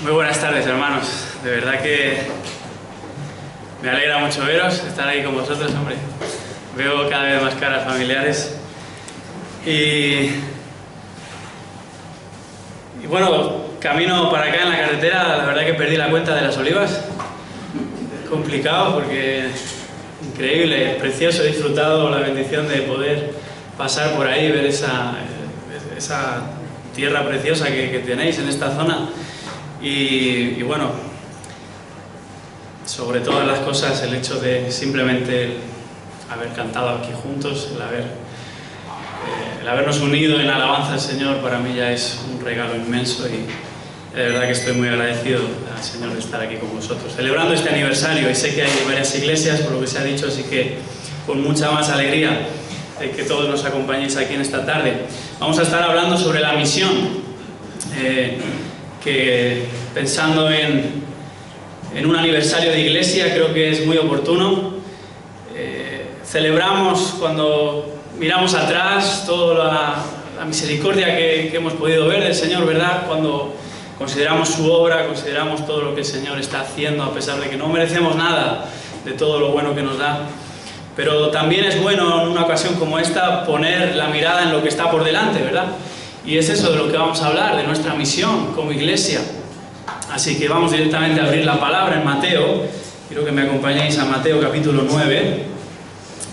Muy buenas tardes, hermanos. De verdad que me alegra mucho veros, estar aquí con vosotros, hombre. Veo cada vez más caras familiares. Y bueno, camino para acá en la carretera, la verdad que perdí la cuenta de las olivas. Es complicado porque increíble, es precioso. He disfrutado la bendición de poder pasar por ahí y ver esa tierra preciosa que tenéis en esta zona. Y bueno, sobre todas las cosas, el hecho de simplemente haber cantado aquí juntos, el habernos unido en alabanza al Señor, para mí ya es un regalo inmenso, y de verdad que estoy muy agradecido al Señor de estar aquí con vosotros, celebrando este aniversario. Y sé que hay varias iglesias, por lo que se ha dicho, así que con mucha más alegría de que todos nos acompañéis aquí en esta tarde. Vamos a estar hablando sobre la misión, que pensando en un aniversario de iglesia creo que es muy oportuno. Celebramos cuando miramos atrás toda la misericordia que hemos podido ver del Señor, ¿verdad? Cuando consideramos su obra, consideramos todo lo que el Señor está haciendo, a pesar de que no merecemos nada de todo lo bueno que nos da. Pero también es bueno en una ocasión como esta poner la mirada en lo que está por delante, ¿verdad? Y es eso de lo que vamos a hablar, de nuestra misión como iglesia. Así que vamos directamente a abrir la palabra en Mateo. Quiero que me acompañéis a Mateo capítulo 9,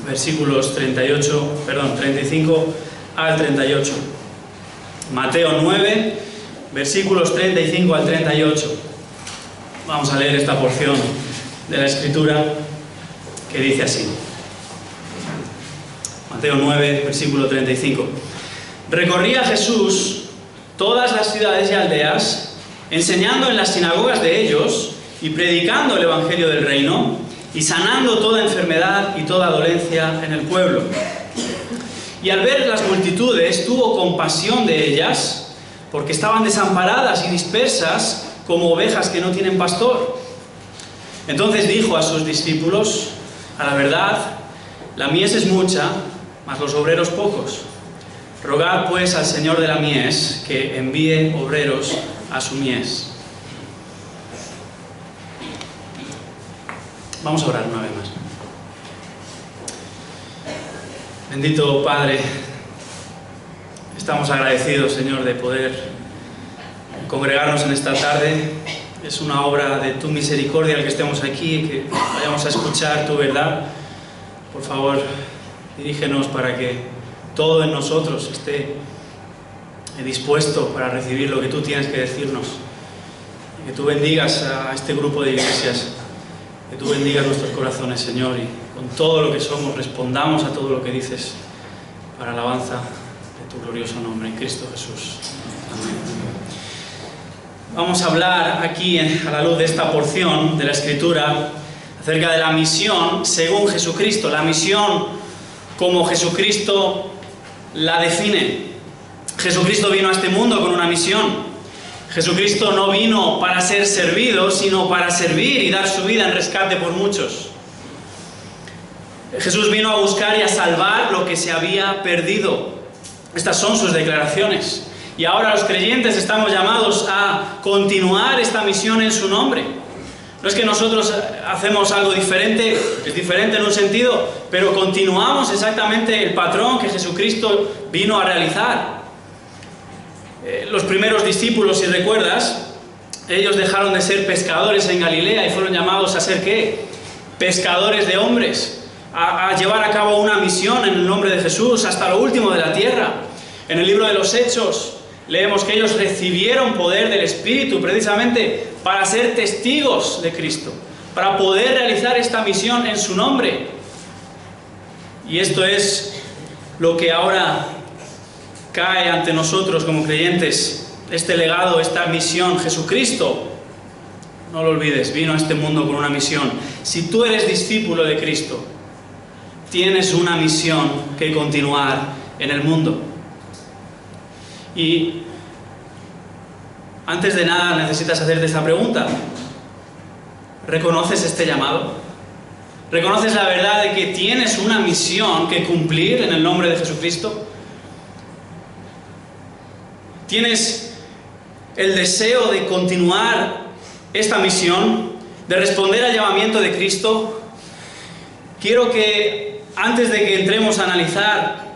versículos 35 al 38. Mateo 9, versículos 35 al 38. Vamos a leer esta porción de la Escritura que dice así. Mateo 9, versículo 35. Recorría Jesús todas las ciudades y aldeas, enseñando en las sinagogas de ellos y predicando el evangelio del reino y sanando toda enfermedad y toda dolencia en el pueblo. Y al ver las multitudes tuvo compasión de ellas, porque estaban desamparadas y dispersas como ovejas que no tienen pastor. Entonces dijo a sus discípulos: a la verdad, la mies es mucha, mas los obreros pocos. Rogad pues al Señor de la mies que envíe obreros a su mies. Vamos a orar una vez más. Bendito Padre, estamos agradecidos, Señor, de poder congregarnos en esta tarde. Es una obra de tu misericordia el que estemos aquí, que vayamos a escuchar tu verdad. Por favor, dirígenos para que todo en nosotros esté dispuesto para recibir lo que tú tienes que decirnos. Que tú bendigas a este grupo de iglesias, que tú bendigas nuestros corazones, Señor, y con todo lo que somos respondamos a todo lo que dices, para alabanza de tu glorioso nombre, en Cristo Jesús. Amén. Vamos a hablar aquí, a la luz de esta porción de la Escritura, acerca de la misión según Jesucristo, la misión como Jesucristo la define. Jesucristo vino a este mundo con una misión. Jesucristo no vino para ser servido, sino para servir y dar su vida en rescate por muchos. Jesús vino a buscar y a salvar lo que se había perdido. Estas son sus declaraciones. Y ahora los creyentes estamos llamados a continuar esta misión en su nombre. No es que nosotros hacemos algo diferente, es diferente en un sentido, pero continuamos exactamente el patrón que Jesucristo vino a realizar. Los primeros discípulos, si recuerdas, ellos dejaron de ser pescadores en Galilea y fueron llamados a ser ¿qué? Pescadores de hombres, a llevar a cabo una misión en el nombre de Jesús hasta lo último de la tierra. En el libro de los Hechos leemos que ellos recibieron poder del Espíritu precisamente para ser testigos de Cristo, para poder realizar esta misión en su nombre. Y esto es lo que ahora cae ante nosotros como creyentes, este legado, esta misión. Jesucristo, no lo olvides, vino a este mundo con una misión. Si tú eres discípulo de Cristo, tienes una misión que continuar en el mundo. Y antes de nada necesitas hacerte esta pregunta: ¿reconoces este llamado? ¿Reconoces la verdad de que tienes una misión que cumplir en el nombre de Jesucristo? ¿Tienes el deseo de continuar esta misión, de responder al llamamiento de Cristo? Quiero que, antes de que entremos a analizar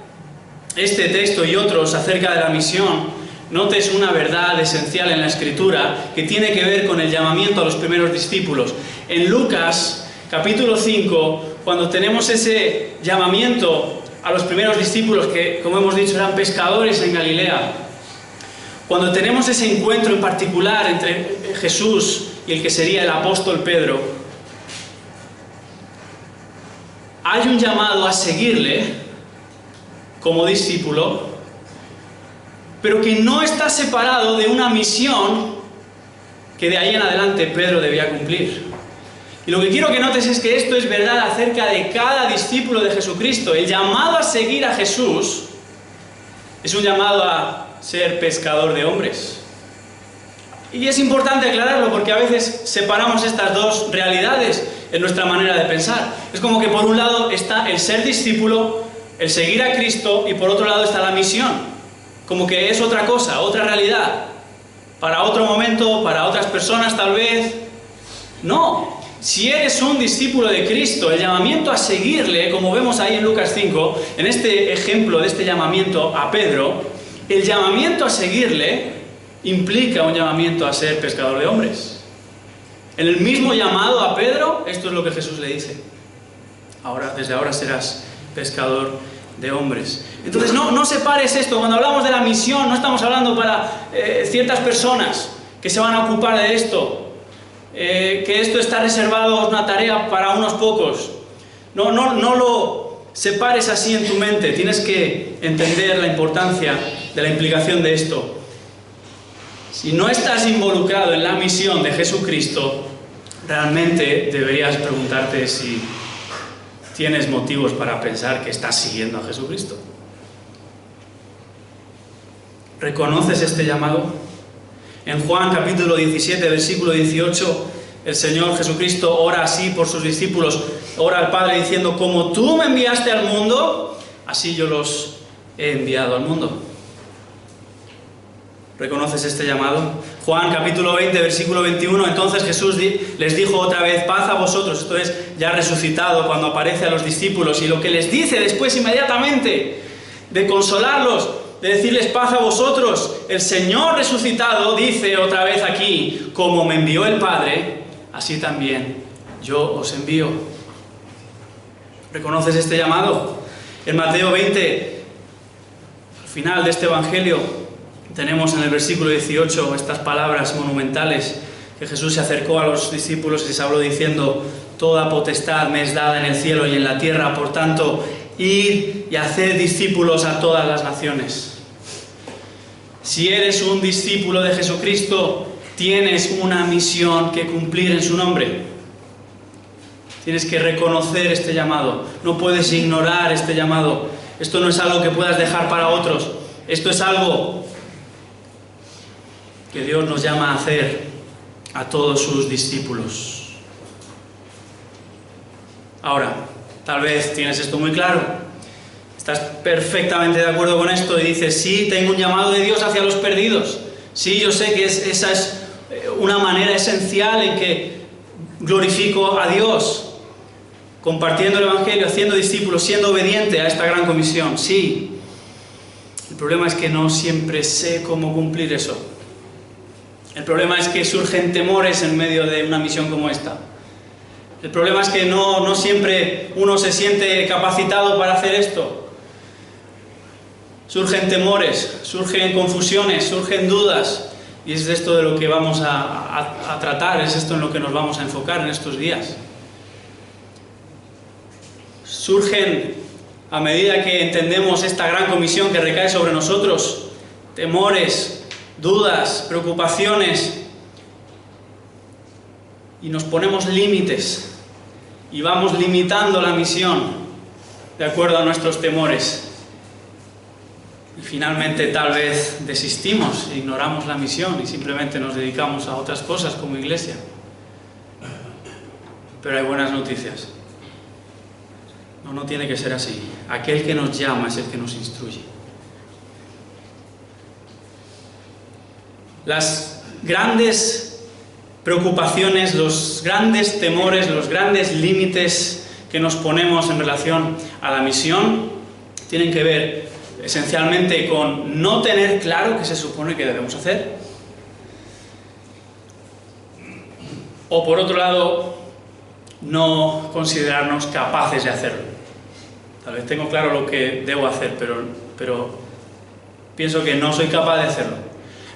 este texto y otros acerca de la misión, notes una verdad esencial en la Escritura que tiene que ver con el llamamiento a los primeros discípulos. En Lucas, capítulo 5, cuando tenemos ese llamamiento a los primeros discípulos que, como hemos dicho, eran pescadores en Galilea, cuando tenemos ese encuentro en particular entre Jesús y el que sería el apóstol Pedro, hay un llamado a seguirle como discípulo, pero que no está separado de una misión que de ahí en adelante Pedro debía cumplir. Y lo que quiero que notes es que esto es verdad acerca de cada discípulo de Jesucristo. El llamado a seguir a Jesús es un llamado a ser pescador de hombres. Y es importante aclararlo porque a veces separamos estas dos realidades en nuestra manera de pensar. Es como que por un lado está el ser discípulo, el seguir a Cristo, y por otro lado está la misión. Como que es otra cosa, otra realidad. Para otro momento, para otras personas tal vez. No. Si eres un discípulo de Cristo, el llamamiento a seguirle, como vemos ahí en Lucas 5, en este ejemplo de este llamamiento a Pedro, el llamamiento a seguirle implica un llamamiento a ser pescador de hombres. En el mismo llamado a Pedro, esto es lo que Jesús le dice. Desde ahora serás pescador de hombres. Entonces no separes esto. Cuando hablamos de la misión, no estamos hablando para ciertas personas que se van a ocupar de esto. Que esto está reservado, una tarea para unos pocos. No lo separes así en tu mente. Tienes que entender la importancia de la implicación de esto. Si no estás involucrado en la misión de Jesucristo, realmente deberías preguntarte si tienes motivos para pensar que estás siguiendo a Jesucristo. ¿Reconoces este llamado? En Juan capítulo 17, versículo 18, el Señor Jesucristo ora así por sus discípulos. Ora al Padre diciendo: como tú me enviaste al mundo, así yo los he enviado al mundo. ¿Reconoces este llamado? Juan capítulo 20, versículo 21, entonces Jesús les dijo otra vez: paz a vosotros. Esto es ya resucitado cuando aparece a los discípulos, y lo que les dice después inmediatamente de consolarlos, de decirles paz a vosotros, el Señor resucitado dice otra vez aquí: como me envió el Padre, así también yo os envío. ¿Reconoces este llamado? En Mateo 20, al final de este Evangelio, tenemos en el versículo 18 estas palabras monumentales, que Jesús se acercó a los discípulos y les habló diciendo: toda potestad me es dada en el cielo y en la tierra, por tanto, id y haced discípulos a todas las naciones. Si eres un discípulo de Jesucristo, tienes una misión que cumplir en su nombre. Tienes que reconocer este llamado. No puedes ignorar este llamado. Esto no es algo que puedas dejar para otros. Esto es algo que Dios nos llama a hacer a todos sus discípulos. Ahora, tal vez tienes esto muy claro. Estás perfectamente de acuerdo con esto y dices: sí, tengo un llamado de Dios hacia los perdidos. Sí, yo sé que esa es una manera esencial en que glorifico a Dios, compartiendo el Evangelio, haciendo discípulos, siendo obediente a esta gran comisión. Sí. El problema es que no siempre sé cómo cumplir eso. El problema es que surgen temores en medio de una misión como esta. El problema es que no siempre uno se siente capacitado para hacer esto. Surgen temores, surgen confusiones, surgen dudas, y es de esto de lo que vamos a tratar, es esto en lo que nos vamos a enfocar en estos días. Surgen, a medida que entendemos esta gran comisión que recae sobre nosotros, temores, dudas, preocupaciones, y nos ponemos límites, y vamos limitando la misión de acuerdo a nuestros temores. Y finalmente tal vez desistimos, ignoramos la misión y simplemente nos dedicamos a otras cosas como iglesia. Pero hay buenas noticias. No tiene que ser así. Aquel que nos llama es el que nos instruye. las grandes preocupaciones, los grandes temores, los grandes límites que nos ponemos en relación a la misión tienen que ver esencialmente con no tener claro qué se supone que debemos hacer, o por otro lado, no considerarnos capaces de hacerlo. Tal vez tengo claro lo que debo hacer, pero pienso que no soy capaz de hacerlo.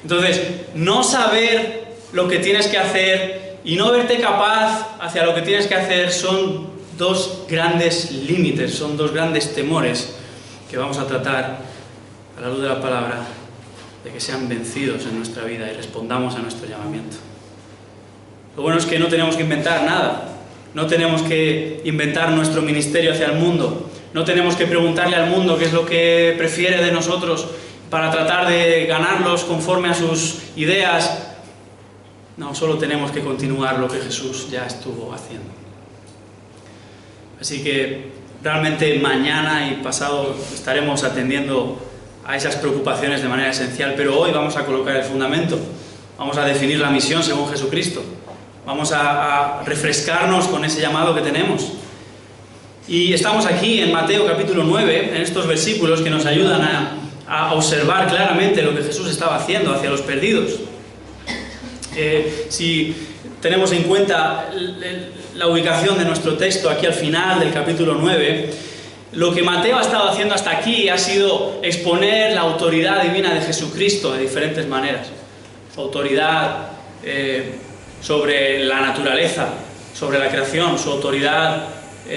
Entonces, no saber lo que tienes que hacer y no verte capaz hacia lo que tienes que hacer son dos grandes límites, son dos grandes temores que vamos a tratar a la luz de la palabra, de que sean vencidos en nuestra vida y respondamos a nuestro llamamiento. Lo bueno es que no tenemos que inventar nada, no tenemos que inventar nuestro ministerio hacia el mundo, no tenemos que preguntarle al mundo qué es lo que prefiere de nosotros para tratar de ganarlos conforme a sus ideas. No, solo tenemos que continuar lo que Jesús ya estuvo haciendo. Así que realmente mañana y pasado estaremos atendiendo a esas preocupaciones de manera esencial, pero hoy vamos a colocar el fundamento, vamos a definir la misión según Jesucristo, vamos a refrescarnos con ese llamado que tenemos. Y estamos aquí en Mateo capítulo 9, en estos versículos que nos ayudan a observar claramente lo que Jesús estaba haciendo hacia los perdidos. Si tenemos en cuenta la ubicación de nuestro texto aquí al final del capítulo 9, lo que Mateo ha estado haciendo hasta aquí ha sido exponer la autoridad divina de Jesucristo de diferentes maneras. Su autoridad sobre la naturaleza, sobre la creación, su autoridad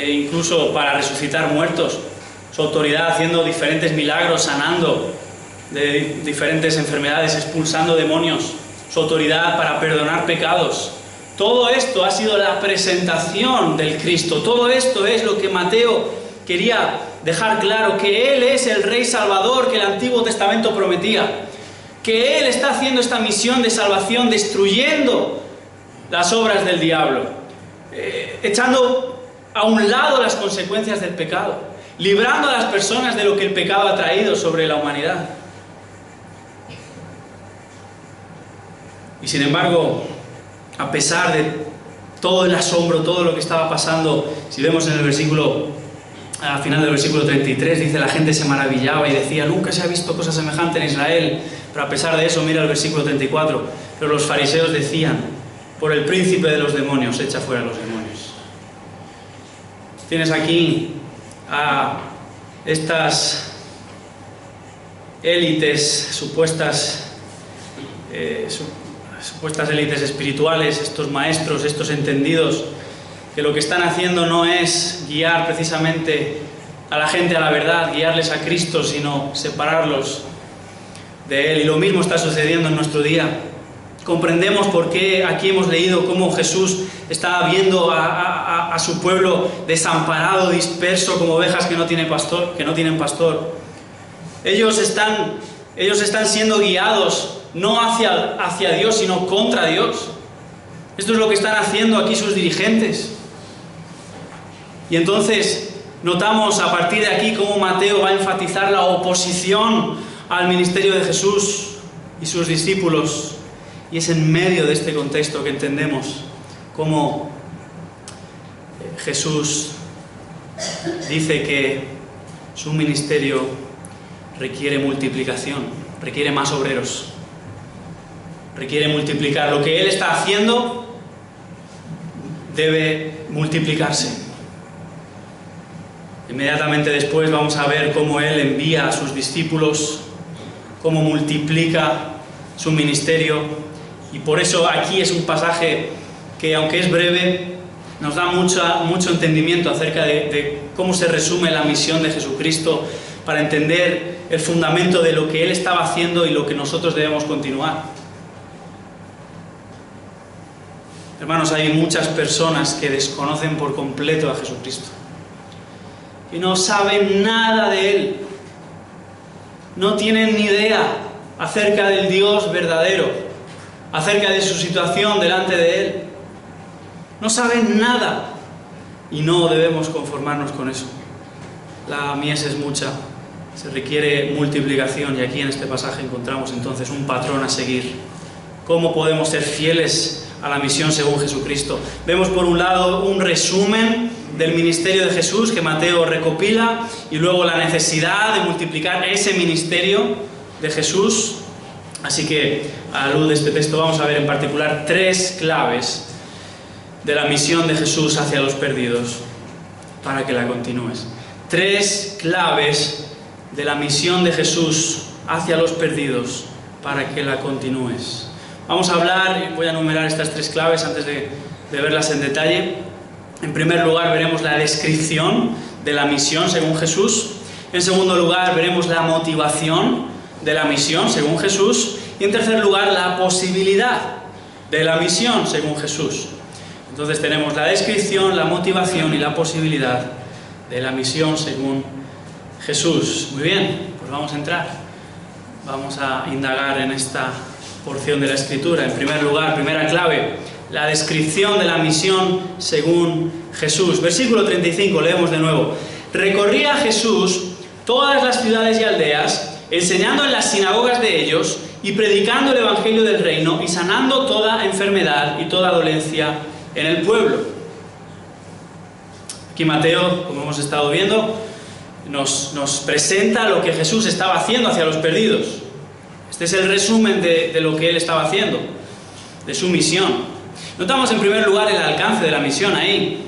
incluso para resucitar muertos, su autoridad haciendo diferentes milagros, sanando de diferentes enfermedades, expulsando demonios, su autoridad para perdonar pecados. Todo esto ha sido la presentación del Cristo, todo esto es lo que Mateo quería dejar claro, que Él es el Rey Salvador que el Antiguo Testamento prometía, que Él está haciendo esta misión de salvación, destruyendo las obras del diablo, echando a un lado las consecuencias del pecado, librando a las personas de lo que el pecado ha traído sobre la humanidad. Y sin embargo, a pesar de todo el asombro, todo lo que estaba pasando, si vemos en el versículo, al final del versículo 33, dice: la gente se maravillaba y decía, nunca se ha visto cosa semejante en Israel. Pero a pesar de eso, mira el versículo 34, pero los fariseos decían, por el príncipe de los demonios, echa fuera a los demonios. Tienes aquí a estas élites, supuestas élites espirituales, estos maestros, estos entendidos, que lo que están haciendo no es guiar precisamente a la gente a la verdad, guiarles a Cristo, sino separarlos de Él. Y lo mismo está sucediendo en nuestro día. Comprendemos por qué aquí hemos leído cómo Jesús está viendo a su pueblo desamparado, disperso, como ovejas que no tienen pastor. Ellos están siendo guiados no hacia Dios, sino contra Dios. Esto es lo que están haciendo aquí sus dirigentes. Y entonces notamos a partir de aquí cómo Mateo va a enfatizar la oposición al ministerio de Jesús y sus discípulos. Y es en medio de este contexto que entendemos cómo Jesús dice que su ministerio requiere multiplicación, requiere más obreros, requiere multiplicar. Lo que Él está haciendo debe multiplicarse. Inmediatamente después vamos a ver cómo Él envía a sus discípulos, cómo multiplica su ministerio. Y por eso aquí es un pasaje que, aunque es breve, nos da mucho entendimiento acerca de cómo se resume la misión de Jesucristo, para entender el fundamento de lo que Él estaba haciendo y lo que nosotros debemos continuar. Hermanos, hay muchas personas que desconocen por completo a Jesucristo, que no saben nada de Él, no tienen ni idea acerca del Dios verdadero, acerca de su situación delante de Él. No saben nada y no debemos conformarnos con eso. La mies es mucha, se requiere multiplicación, y aquí en este pasaje encontramos entonces un patrón a seguir. cómo podemos ser fieles a la misión según Jesucristo. Vemos por un lado un resumen del ministerio de Jesús que Mateo recopila, y luego la necesidad de multiplicar ese ministerio de Jesús. Así que, a la luz de este texto, vamos a ver en particular 3 claves de la misión de Jesús hacia los perdidos, para que la continúes. 3 claves de la misión de Jesús hacia los perdidos, para que la continúes. Vamos a hablar, voy a enumerar estas 3 claves antes de verlas en detalle. En primer lugar, veremos la descripción de la misión según Jesús. En segundo lugar, veremos la motivación de la misión según Jesús. Y en tercer lugar, la posibilidad de la misión según Jesús. Entonces tenemos la descripción, la motivación y la posibilidad de la misión según Jesús. Muy bien, pues vamos a entrar. Vamos a indagar en esta porción de la Escritura. En primer lugar, primera clave, la descripción de la misión según Jesús. Versículo 35, leemos de nuevo. Recorría Jesús todas las ciudades y aldeas, enseñando en las sinagogas de ellos y predicando el evangelio del reino y sanando toda enfermedad y toda dolencia en el pueblo. Aquí Mateo, como hemos estado viendo, nos presenta lo que Jesús estaba haciendo hacia los perdidos. Este es el resumen de lo que él estaba haciendo, de su misión. Notamos en primer lugar el alcance de la misión ahí,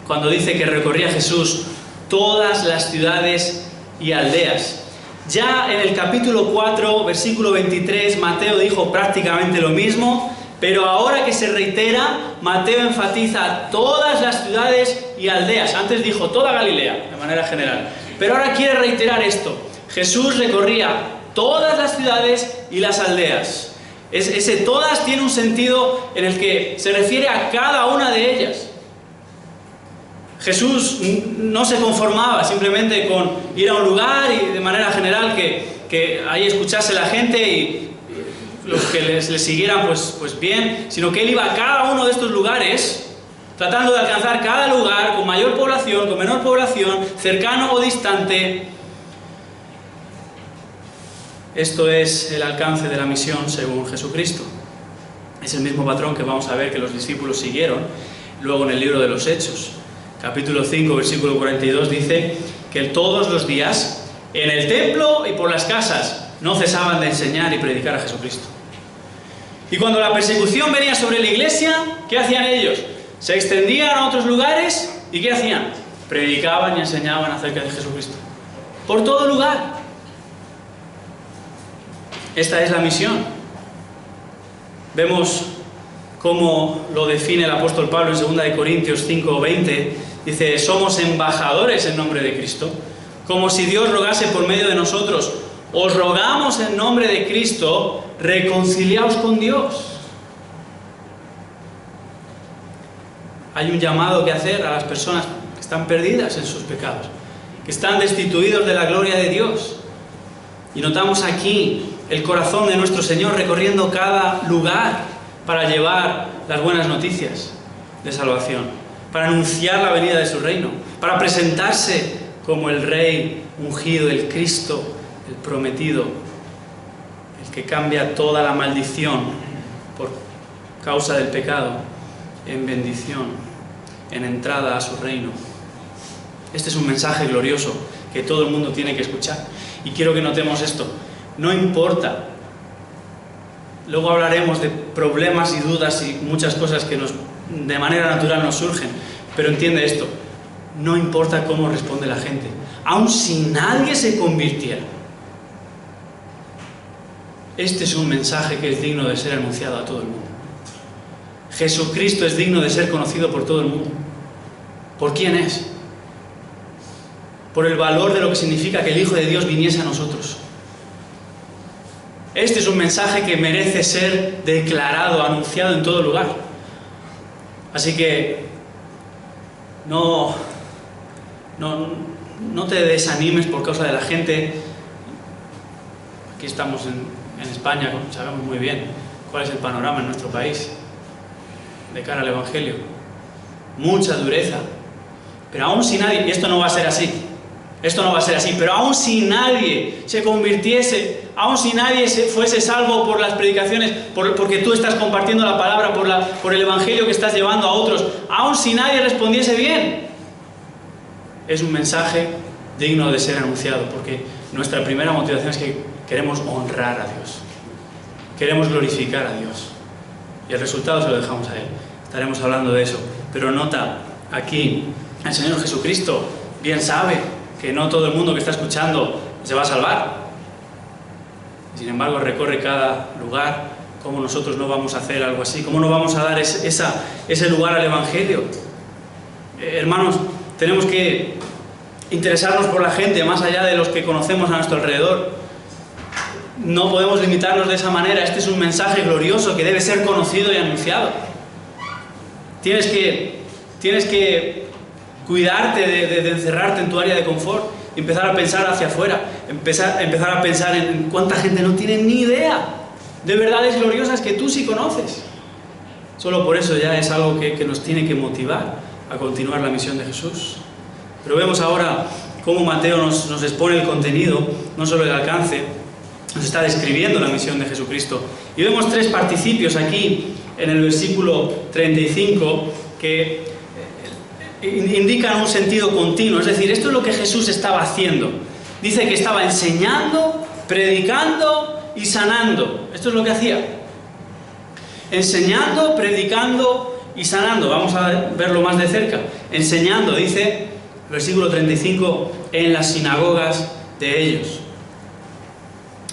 cuando dice que recorría Jesús todas las ciudades y aldeas. Ya en el capítulo 4, versículo 23, Mateo dijo prácticamente lo mismo, pero ahora que se reitera, Mateo enfatiza todas las ciudades y aldeas. Antes dijo toda Galilea, de manera general, pero ahora quiere reiterar esto. Jesús recorría todas las ciudades y las aldeas. Ese todas tiene un sentido en el que se refiere a cada una de ellas. Jesús no se conformaba simplemente con ir a un lugar y de manera general que ahí escuchase la gente y los que le siguieran pues bien, sino que él iba a cada uno de estos lugares tratando de alcanzar cada lugar con mayor población, con menor población, cercano o distante. Esto es el alcance de la misión según Jesucristo. Es el mismo patrón que vamos a ver que los discípulos siguieron luego en el libro de los Hechos. Capítulo 5, versículo 42 dice que todos los días en el templo y por las casas no cesaban de enseñar y predicar a Jesucristo. Y cuando la persecución venía sobre la iglesia, ¿qué hacían ellos? Se extendían a otros lugares y ¿qué hacían? Predicaban y enseñaban acerca de Jesucristo. Por todo lugar. Esta es la misión. Vemos cómo lo define el apóstol Pablo en 2 Corintios 5:20. Dice, somos embajadores en nombre de Cristo, como si Dios rogase por medio de nosotros. Os rogamos en nombre de Cristo, reconciliaos con Dios. Hay un llamado que hacer a las personas que están perdidas en sus pecados, que están destituidos de la gloria de Dios. Y notamos aquí el corazón de nuestro Señor recorriendo cada lugar para llevar las buenas noticias de salvación, para anunciar la venida de su reino, para presentarse como el Rey ungido, el Cristo, el prometido, el que cambia toda la maldición por causa del pecado en bendición, en entrada a su reino. Este es un mensaje glorioso que todo el mundo tiene que escuchar. Y quiero que notemos esto. No importa. Luego hablaremos de problemas y dudas y muchas cosas que de manera natural nos surgen. Pero entiende esto. No importa cómo responde la gente. Aun si nadie se convirtiera. Este es un mensaje que es digno de ser anunciado a todo el mundo. Jesucristo es digno de ser conocido por todo el mundo. ¿Por quién es? Por el valor de lo que significa que el Hijo de Dios viniese a nosotros. Este es un mensaje que merece ser declarado, anunciado en todo lugar. Así que no te desanimes por causa de la gente. Aquí estamos en España, sabemos muy bien cuál es el panorama en nuestro país de cara al Evangelio. Mucha dureza. Pero aún si nadie, y esto no va a ser así, pero aún si nadie se convirtiese aun si nadie fuese salvo por las predicaciones, porque tú estás compartiendo la palabra, por el evangelio que estás llevando a otros, aun si nadie respondiese bien, es un mensaje digno de ser anunciado, porque nuestra primera motivación es que queremos honrar a Dios, queremos glorificar a Dios, y el resultado se lo dejamos a Él. Estaremos hablando de eso, pero nota, aquí el Señor Jesucristo bien sabe que no todo el mundo que está escuchando se va a salvar. Sin embargo, recorre cada lugar. ¿Cómo nosotros no vamos a hacer algo así? ¿Cómo no vamos a dar ese lugar al Evangelio? Hermanos, tenemos que interesarnos por la gente más allá de los que conocemos a nuestro alrededor. No podemos limitarnos de esa manera. Este es un mensaje glorioso que debe ser conocido y anunciado. Tienes que cuidarte de encerrarte en tu área de confort y empezar a pensar hacia afuera, empezar a pensar en cuánta gente no tiene ni idea de verdades gloriosas que tú sí conoces. Solo por eso ya es algo que nos tiene que motivar a continuar la misión de Jesús. Pero vemos ahora cómo Mateo nos expone el contenido, no solo el alcance, nos está describiendo la misión de Jesucristo. Y vemos 3 participios aquí en el versículo 35 que indican un sentido continuo, es decir, esto es lo que Jesús estaba haciendo. Dice que estaba enseñando, predicando y sanando. Esto es lo que hacía. Enseñando, predicando y sanando. Vamos a verlo más de cerca. Enseñando, dice, versículo 35, en las sinagogas de ellos.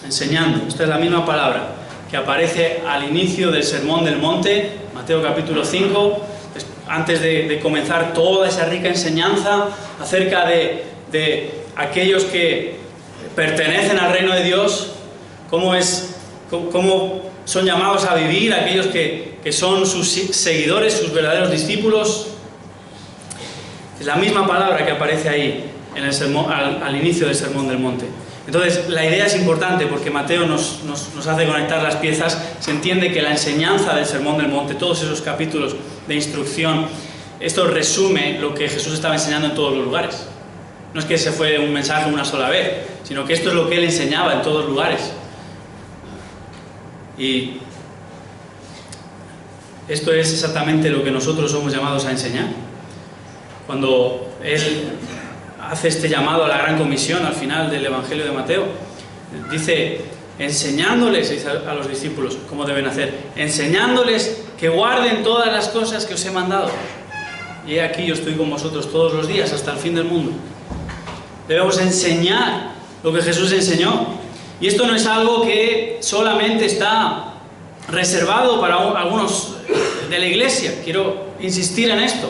Enseñando. Esta es la misma palabra que aparece al inicio del Sermón del Monte, Mateo capítulo 5, antes de comenzar toda esa rica enseñanza acerca de aquellos que pertenecen al reino de Dios, cómo son llamados a vivir, aquellos que son sus seguidores, sus verdaderos discípulos. Es la misma palabra que aparece ahí en el sermón, al inicio del Sermón del Monte. Entonces, la idea es importante porque Mateo nos hace conectar las piezas. Se entiende que la enseñanza del Sermón del Monte, todos esos capítulos de instrucción, esto resume lo que Jesús estaba enseñando en todos los lugares. No es que ese fue un mensaje una sola vez, sino que esto es lo que Él enseñaba en todos lugares. Y esto es exactamente lo que nosotros somos llamados a enseñar. Cuando Él hace este llamado a la gran comisión al final del Evangelio de Mateo, dice, enseñándoles a los discípulos cómo deben hacer, enseñándoles que guarden todas las cosas que os he mandado. Y he aquí yo estoy con vosotros todos los días hasta el fin del mundo. Debemos enseñar lo que Jesús enseñó. Y esto no es algo que solamente está reservado para algunos de la iglesia. Quiero insistir en esto.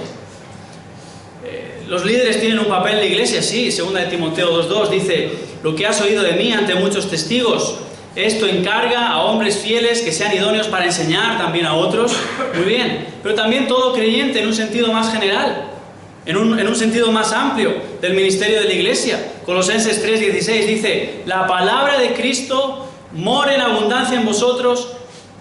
Los líderes tienen un papel en la iglesia, sí. 2 de Timoteo 2:2 dice, lo que has oído de mí ante muchos testigos, esto encarga a hombres fieles que sean idóneos para enseñar también a otros. Muy bien, pero también todo creyente en un sentido más general, en un sentido más amplio del ministerio de la iglesia. Colosenses 3:16 dice, la palabra de Cristo mora en abundancia en vosotros,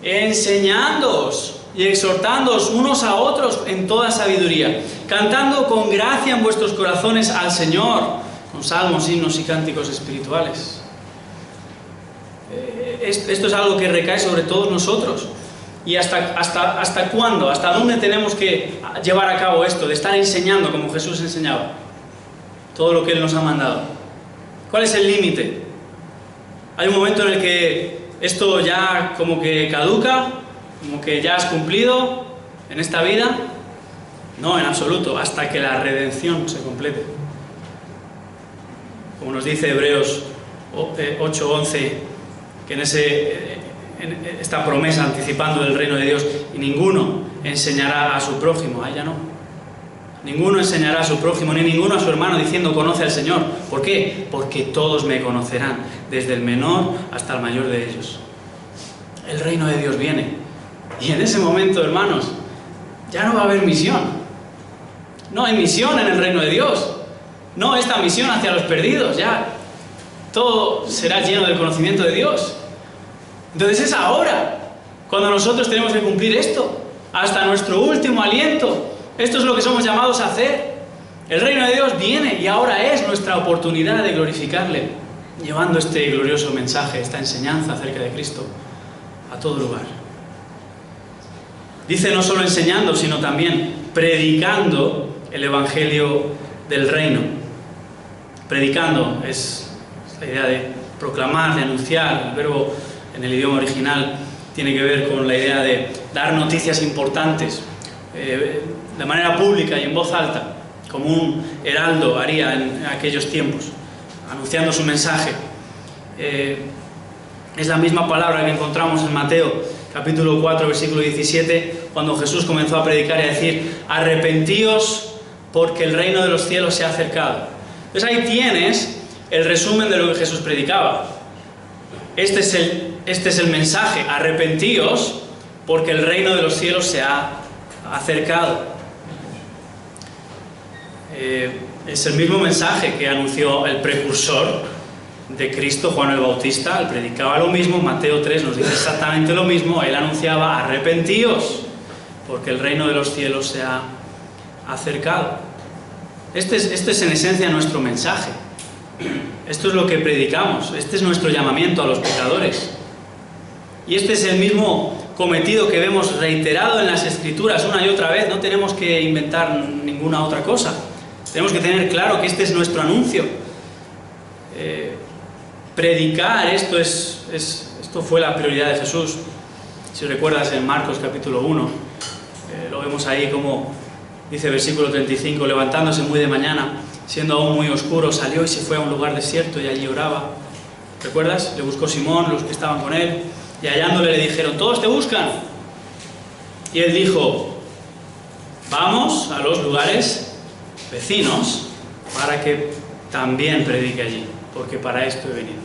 enseñándoos y exhortándoos unos a otros en toda sabiduría, cantando con gracia en vuestros corazones al Señor, con salmos, himnos y cánticos espirituales. Esto es algo que recae sobre todos nosotros. ¿Y hasta cuándo? ¿Hasta dónde tenemos que llevar a cabo esto, de estar enseñando como Jesús enseñaba? Todo lo que Él nos ha mandado. ¿Cuál es el límite? Hay un momento en el que esto ya como que caduca, como que ya has cumplido en esta vida. No, en absoluto, hasta que la redención se complete. Como nos dice Hebreos 8:11, que en esta promesa anticipando del reino de Dios, y ninguno enseñará a su prójimo, a ella no. Ninguno enseñará a su prójimo, ni ninguno a su hermano, diciendo, conoce al Señor. ¿Por qué? Porque todos me conocerán, desde el menor hasta el mayor de ellos. El reino de Dios viene. Y en ese momento, hermanos, ya no va a haber misión. No hay misión en el reino de Dios. No esta misión hacia los perdidos, ya. Todo será lleno del conocimiento de Dios. Entonces es ahora cuando nosotros tenemos que cumplir esto, hasta nuestro último aliento. Esto es lo que somos llamados a hacer. El reino de Dios viene y ahora es nuestra oportunidad de glorificarle. llevando este glorioso mensaje, esta enseñanza acerca de Cristo a todo lugar. Dice no solo enseñando, sino también predicando el Evangelio del Reino. Predicando es la idea de proclamar, de anunciar. El verbo en el idioma original tiene que ver con la idea de dar noticias importantes de manera pública y en voz alta, como un heraldo haría en aquellos tiempos, anunciando su mensaje. Es la misma palabra que encontramos en Mateo, capítulo 4, versículo 17, cuando Jesús comenzó a predicar y a decir: arrepentíos porque el reino de los cielos se ha acercado. Entonces ahí tienes el resumen de lo que Jesús predicaba. Este es el mensaje: arrepentíos porque el reino de los cielos se ha acercado. Es el mismo mensaje que anunció el precursor de Cristo, Juan el Bautista. Él predicaba lo mismo. Mateo 3 nos dice exactamente lo mismo. Él anunciaba: arrepentíos porque el reino de los cielos se ha acercado. Este es en esencia nuestro mensaje. Esto es lo que predicamos. Este es nuestro llamamiento a los pecadores. Y este es el mismo cometido que vemos reiterado en las Escrituras una y otra vez. No tenemos que inventar ninguna otra cosa. Tenemos que tener claro que este es nuestro anuncio. Predicar esto fue la prioridad de Jesús. Si recuerdas en Marcos capítulo 1, lo vemos ahí como dice versículo 35: levantándose muy de mañana, siendo aún muy oscuro, salió y se fue a un lugar desierto y allí oraba. ¿Recuerdas? Le buscó Simón, los que estaban con él, y hallándole le dijeron: todos te buscan. Y él dijo: vamos a los lugares vecinos para que también predique allí, porque para esto he venido.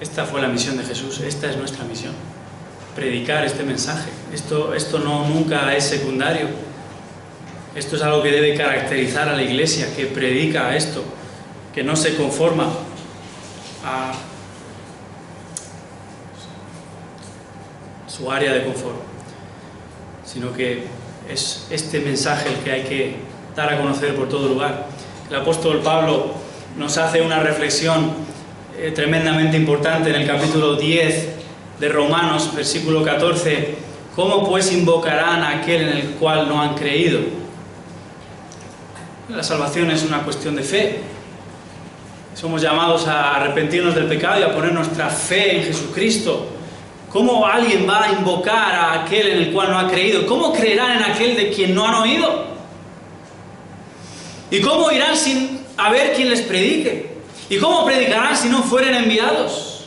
Esta fue la misión de Jesús. Esta es nuestra misión: predicar este mensaje. Esto nunca es secundario. Esto es algo que debe caracterizar a la Iglesia, que predica esto, que no se conforma a su área de confort, sino que es este mensaje el que hay que dar a conocer por todo lugar. El apóstol Pablo nos hace una reflexión tremendamente importante en el capítulo 10 de Romanos, versículo 14: ¿cómo pues invocarán a aquel en el cual no han creído? La salvación es una cuestión de fe. Somos llamados a arrepentirnos del pecado y a poner nuestra fe en Jesucristo. ¿Cómo alguien va a invocar a aquel en el cual no ha creído? ¿Cómo creerán en aquel de quien no han oído? ¿Y cómo irán sin haber quien les predique? ¿Y cómo predicarán si no fueren enviados?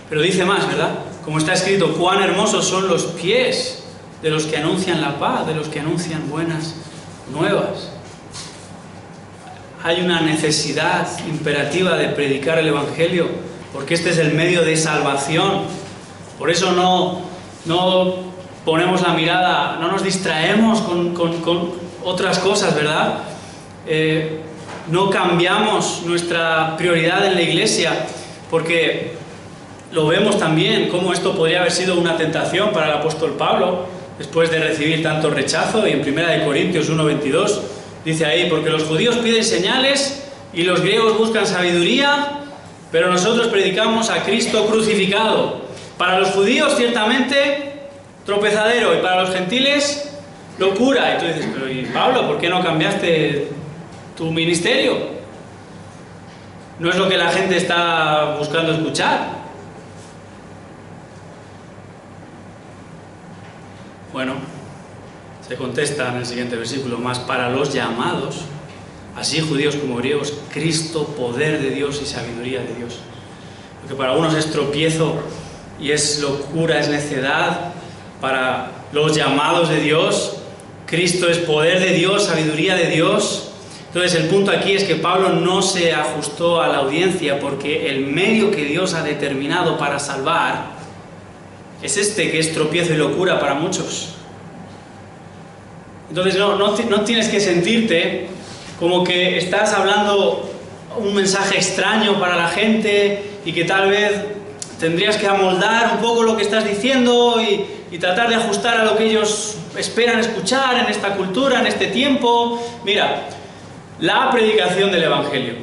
Pero dice más, ¿verdad? Como está escrito: cuán hermosos son los pies de los que anuncian la paz, de los que anuncian buenas nuevas. Hay una necesidad imperativa de predicar el Evangelio, porque este es el medio de salvación. Por eso no ponemos la mirada, no nos distraemos con otras cosas, ¿verdad? No cambiamos nuestra prioridad en la Iglesia, porque lo vemos también cómo esto podría haber sido una tentación para el apóstol Pablo, después de recibir tanto rechazo. Y en 1 Corintios 1:22 dice ahí: porque los judíos piden señales y los griegos buscan sabiduría, pero nosotros predicamos a Cristo crucificado. Para los judíos ciertamente tropezadero, y para los gentiles locura. Y tú dices: pero ¿y Pablo, por qué no cambiaste tu ministerio? No es lo que la gente está buscando escuchar. Bueno, se contesta en el siguiente versículo: más para los llamados, así judíos como griegos, Cristo, poder de Dios y sabiduría de Dios. Lo que para unos es tropiezo y es locura, es necedad, para los llamados de Dios, Cristo es poder de Dios, sabiduría de Dios. Entonces el punto aquí es que Pablo no se ajustó a la audiencia, porque el medio que Dios ha determinado para salvar es este, que es tropiezo y locura para muchos. Entonces no tienes que sentirte como que estás hablando un mensaje extraño para la gente y que tal vez tendrías que amoldar un poco lo que estás diciendo y tratar de ajustar a lo que ellos esperan escuchar en esta cultura, en este tiempo. Mira, la predicación del Evangelio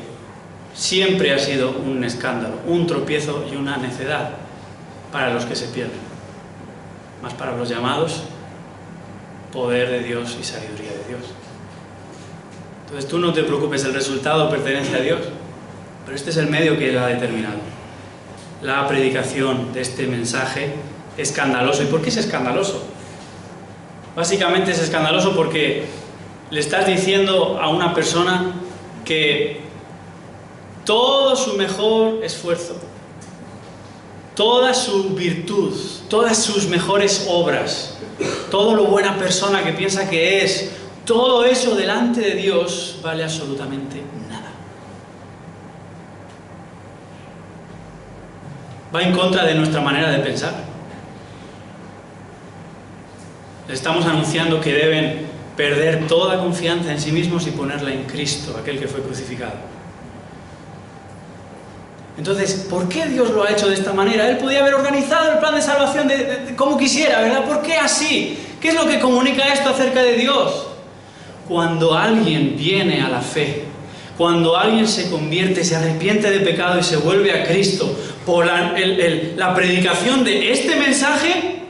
siempre ha sido un escándalo, un tropiezo y una necedad para los que se pierden. Mas para los llamados, poder de Dios y sabiduría de Dios. Entonces tú no te preocupes, el resultado pertenece a Dios, pero este es el medio que Él ha determinado. La predicación de este mensaje escandaloso. ¿Y por qué es escandaloso? Básicamente es escandaloso porque le estás diciendo a una persona que todo su mejor esfuerzo, toda su virtud, todas sus mejores obras, todo lo buena persona que piensa que es, todo eso delante de Dios vale absolutamente nada. Va en contra de nuestra manera de pensar. Les estamos anunciando que deben perder toda confianza en sí mismos y ponerla en Cristo, aquel que fue crucificado. Entonces, ¿por qué Dios lo ha hecho de esta manera? Él podía haber organizado el plan de salvación como quisiera, ¿verdad? ¿Por qué así? ¿Qué es lo que comunica esto acerca de Dios? Cuando alguien viene a la fe, cuando alguien se convierte, se arrepiente de pecado y se vuelve a Cristo, por la predicación de este mensaje,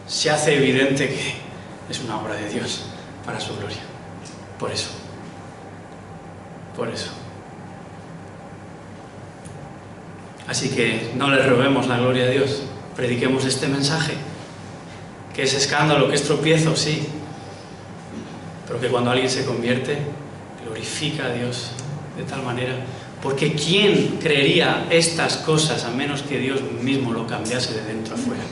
se hace evidente que es una obra de Dios para su gloria. Por eso. Por eso. Así que no le robemos la gloria a Dios. Prediquemos este mensaje, que es escándalo, que es tropiezo, sí, pero que cuando alguien se convierte, glorifica a Dios de tal manera. Porque ¿quién creería estas cosas a menos que Dios mismo lo cambiase de dentro a fuera?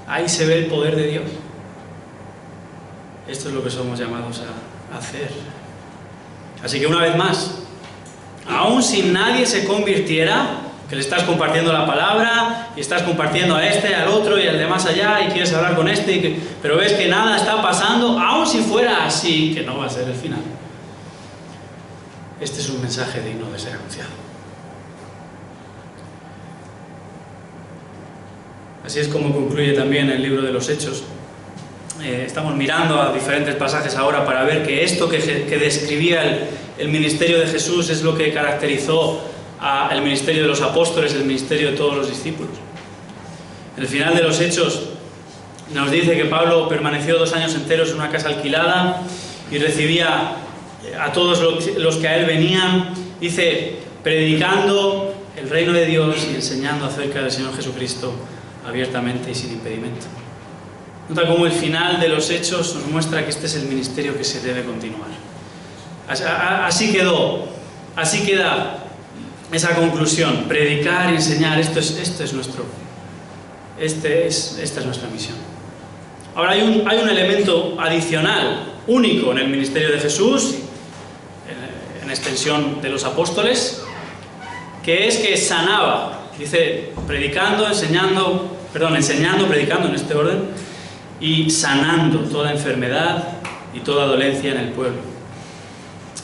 Ahí se ve el poder de Dios. Esto es lo que somos llamados a hacer. Así que una vez más, aun si nadie se convirtiera, que le estás compartiendo la palabra y estás compartiendo a este, al otro y al de más allá y quieres hablar con este, pero ves que nada está pasando, aun si fuera así, que no va a ser el final. Este es un mensaje digno de ser anunciado. Así es como concluye también el libro de los Hechos. Estamos mirando a diferentes pasajes ahora para ver que esto que describía el ministerio de Jesús es lo que caracterizó el ministerio de los apóstoles, el ministerio de todos los discípulos. En el final de los Hechos nos dice que Pablo permaneció 2 años enteros en una casa alquilada y recibía a todos los que a él venían, dice, predicando el reino de Dios y enseñando acerca del Señor Jesucristo abiertamente y sin impedimento. Nota cómo el final de los Hechos nos muestra que este es el ministerio que se debe continuar. Así quedó, así queda esa conclusión, predicar y enseñar, esta es nuestra misión. Ahora hay un elemento adicional, único en el ministerio de Jesús, en extensión de los apóstoles, que es que sanaba, dice, enseñando, predicando en este orden, y sanando toda enfermedad y toda dolencia en el pueblo.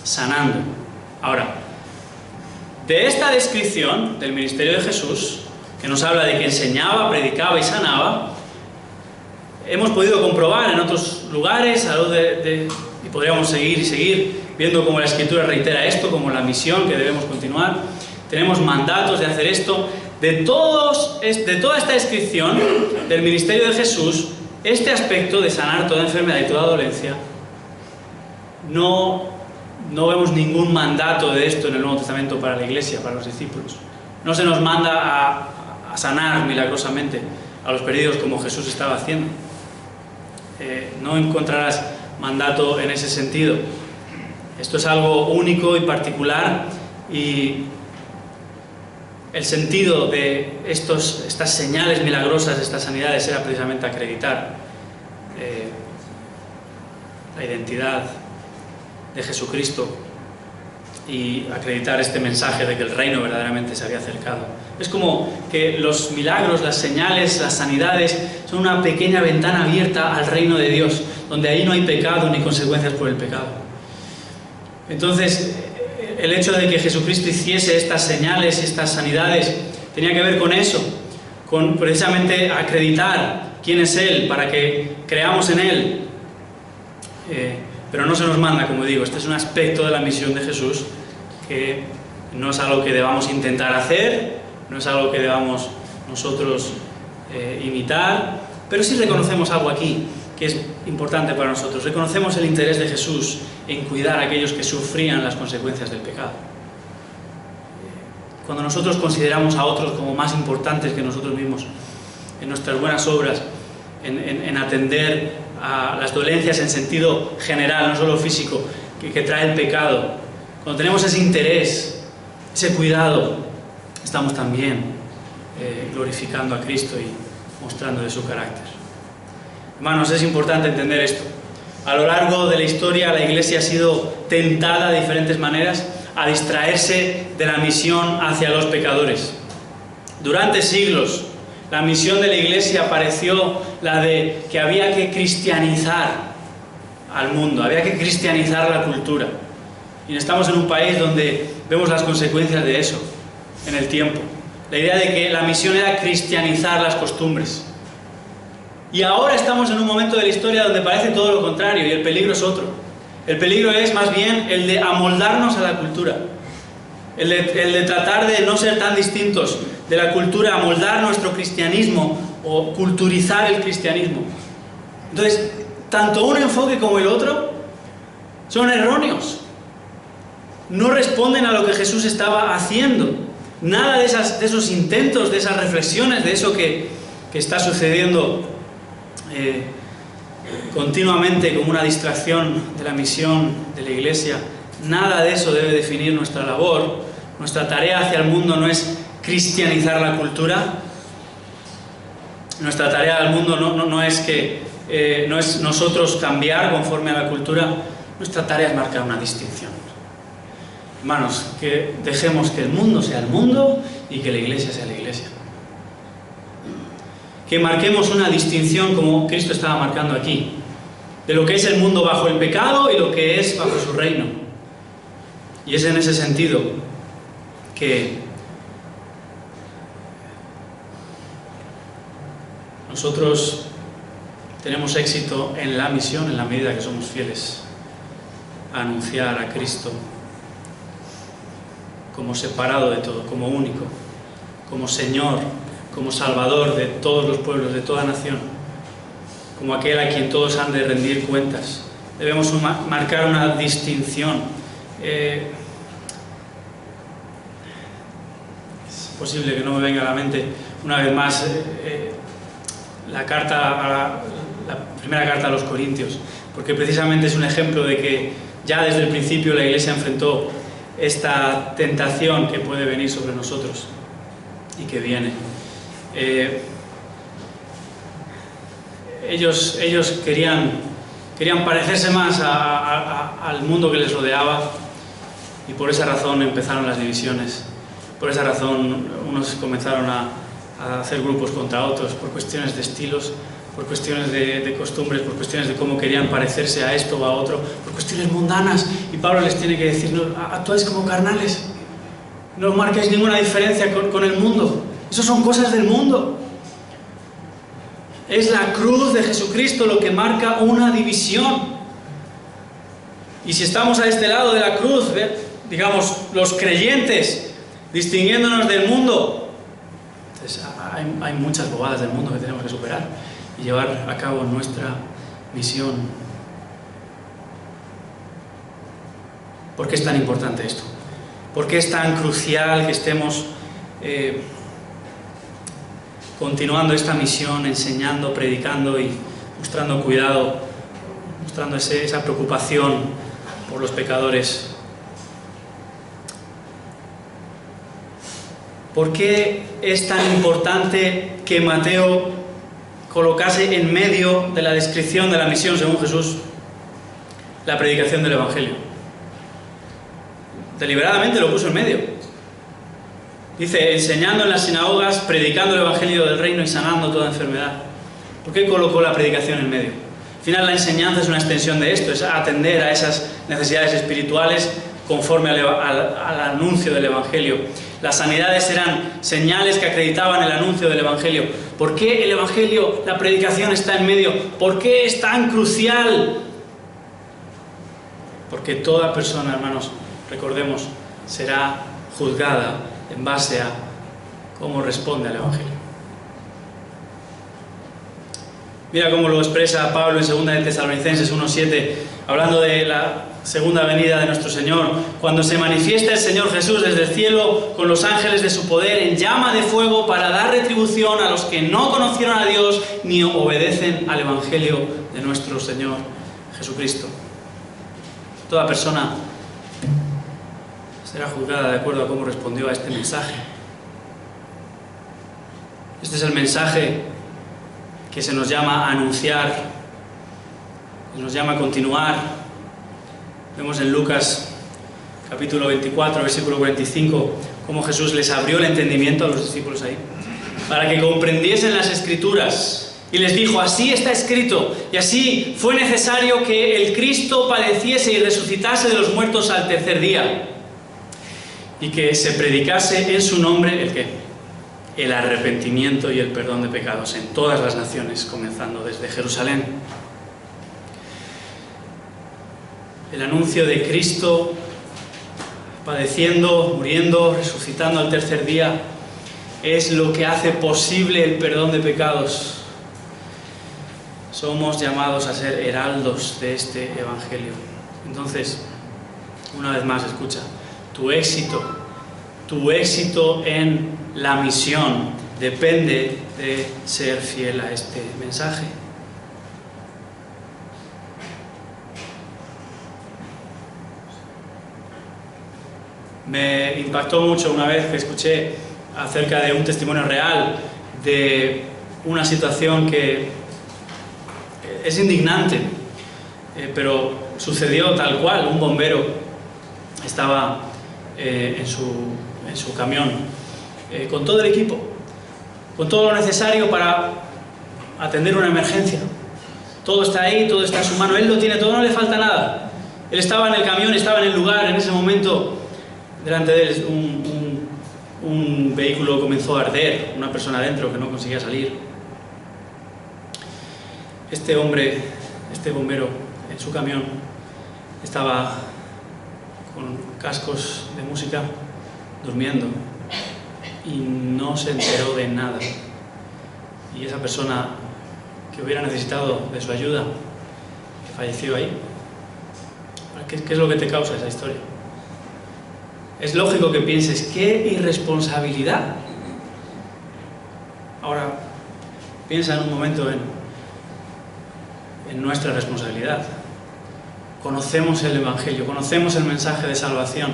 Sanando. Ahora, de esta descripción del ministerio de Jesús, que nos habla de que enseñaba, predicaba y sanaba, hemos podido comprobar en otros lugares, y podríamos seguir viendo cómo la Escritura reitera esto, como la misión que debemos continuar. Tenemos mandatos de hacer esto. De toda esta descripción del ministerio de Jesús, este aspecto de sanar toda enfermedad y toda dolencia, no vemos ningún mandato de esto en el Nuevo Testamento para la Iglesia, para los discípulos. No se nos manda a sanar milagrosamente a los perdidos como Jesús estaba haciendo. No encontrarás mandato en ese sentido. Esto es algo único y particular, y el sentido de estas señales milagrosas, estas sanidades, era precisamente acreditar la identidad de Jesucristo y acreditar este mensaje de que el reino verdaderamente se había acercado. Es como que los milagros, las señales, las sanidades son una pequeña ventana abierta al reino de Dios, donde ahí no hay pecado ni consecuencias por el pecado. Entonces, el hecho de que Jesucristo hiciese estas señales y estas sanidades tenía que ver con eso, con precisamente acreditar quién es Él, para que creamos en Él. Pero no se nos manda, como digo, este es un aspecto de la misión de Jesús que no es algo que debamos intentar hacer, no es algo que debamos nosotros imitar, pero sí reconocemos algo aquí que es importante para nosotros. Reconocemos el interés de Jesús en cuidar a aquellos que sufrían las consecuencias del pecado. Cuando nosotros consideramos a otros como más importantes que nosotros mismos, en nuestras buenas obras, en atender a las dolencias en sentido general, no solo físico, que trae el pecado, cuando tenemos ese interés, ese cuidado, estamos también glorificando a Cristo y mostrando de su carácter. Hermanos, es importante entender esto. A lo largo de la historia, la Iglesia ha sido tentada de diferentes maneras a distraerse de la misión hacia los pecadores. Durante siglos, la misión de la Iglesia pareció la de que había que cristianizar al mundo, había que cristianizar la cultura. Y estamos en un país donde vemos las consecuencias de eso en el tiempo. La idea de que la misión era cristianizar las costumbres. Y ahora estamos en un momento de la historia donde parece todo lo contrario, y el peligro es otro. El peligro es más bien el de amoldarnos a la cultura, el de tratar de no ser tan distintos de la cultura, amoldar nuestro cristianismo o culturizar el cristianismo. Entonces, tanto un enfoque como el otro son erróneos. No responden a lo que Jesús estaba haciendo. Nada de esos intentos, de esas reflexiones, de eso que está sucediendo continuamente como una distracción de la misión de la Iglesia, nada de eso debe definir nuestra labor. Nuestra tarea hacia el mundo no es cristianizar la cultura. Nuestra tarea al mundo no es nosotros cambiar conforme a la cultura. Nuestra tarea es marcar una distinción. Hermanos, que dejemos que el mundo sea el mundo y que la Iglesia sea la Iglesia. Que marquemos una distinción como Cristo estaba marcando aquí, de lo que es el mundo bajo el pecado y lo que es bajo su reino. Y es en ese sentido que nosotros tenemos éxito en la misión en la medida que somos fieles a anunciar a Cristo como separado de todo, como único, como Señor, como Salvador de todos los pueblos, de toda nación, como aquel a quien todos han de rendir cuentas. Debemos marcar una distinción. Es posible que no me venga a la mente una vez más la primera carta a los Corintios, porque precisamente es un ejemplo de que ya desde el principio la Iglesia enfrentó esta tentación que puede venir sobre nosotros y que viene. Ellos querían parecerse más al mundo que les rodeaba, y por esa razón empezaron las divisiones. Por esa razón unos comenzaron a hacer grupos contra otros por cuestiones de estilos, por cuestiones de costumbres, por cuestiones de cómo querían parecerse a esto o a otro, por cuestiones mundanas. Y Pablo les tiene que decir: no, actuáis como carnales, no marquéis ninguna diferencia con el mundo. Eso son cosas del mundo. Es la cruz de Jesucristo lo que marca una división. Y si estamos a este lado de la cruz, digamos, los creyentes, distinguiéndonos del mundo, entonces hay muchas bobadas del mundo que tenemos que superar y llevar a cabo nuestra misión. ¿Por qué es tan importante esto? ¿Por qué es tan crucial que estemos continuando esta misión, enseñando, predicando y mostrando cuidado, mostrando esa preocupación por los pecadores? ¿Por qué es tan importante que Mateo colocase en medio de la descripción de la misión según Jesús la predicación del Evangelio? Deliberadamente lo puso en medio. Dice: enseñando en las sinagogas, predicando el Evangelio del reino y sanando toda enfermedad. ¿Por qué colocó la predicación en medio? Al final la enseñanza es una extensión de esto, es atender a esas necesidades espirituales conforme al anuncio del Evangelio. Las sanidades eran señales que acreditaban el anuncio del Evangelio. ¿Por qué el Evangelio, la predicación está en medio? ¿Por qué es tan crucial Porque toda persona, hermanos, recordemos, será juzgada en base a cómo responde al Evangelio. Mira cómo lo expresa Pablo en 2 de Tesalonicenses 1:7, hablando de la segunda venida de nuestro Señor. Cuando se manifiesta el Señor Jesús desde el cielo con los ángeles de su poder en llama de fuego para dar retribución a los que no conocieron a Dios ni obedecen al Evangelio de nuestro Señor Jesucristo. Toda persona será juzgada de acuerdo a cómo respondió a este mensaje. Este es el mensaje que se nos llama a anunciar, se nos llama a continuar. Vemos en Lucas capítulo 24, versículo 45, cómo Jesús les abrió el entendimiento a los discípulos ahí, para que comprendiesen las Escrituras. Y les dijo, así está escrito, y así fue necesario que el Cristo padeciese y resucitase de los muertos al tercer día, y que se predicase en su nombre, ¿el qué? El arrepentimiento y el perdón de pecados en todas las naciones, comenzando desde Jerusalén. El anuncio de Cristo padeciendo, muriendo, resucitando al tercer día es lo que hace posible el perdón de pecados. Somos llamados a ser heraldos de este Evangelio. Entonces, una vez más, escucha, tu éxito en la misión depende de ser fiel a este mensaje. Me impactó mucho una vez que escuché acerca de un testimonio real de una situación que es indignante, pero sucedió tal cual. Un bombero estaba en su camión con todo el equipo, con todo lo necesario para atender una emergencia. Todo está ahí, todo está en su mano, él lo tiene todo, no le falta nada. Él estaba en el camión, estaba en el lugar, en ese momento delante de él un vehículo comenzó a arder, una persona dentro que no conseguía salir. Este bombero en su camión estaba con cascos de música, durmiendo, y no se enteró de nada. Y esa persona que hubiera necesitado de su ayuda, que falleció ahí. ¿Qué es lo que te causa esa historia? Es lógico que pienses, ¡qué irresponsabilidad! Ahora, piensa en un momento en nuestra responsabilidad. Conocemos el Evangelio, conocemos el mensaje de salvación.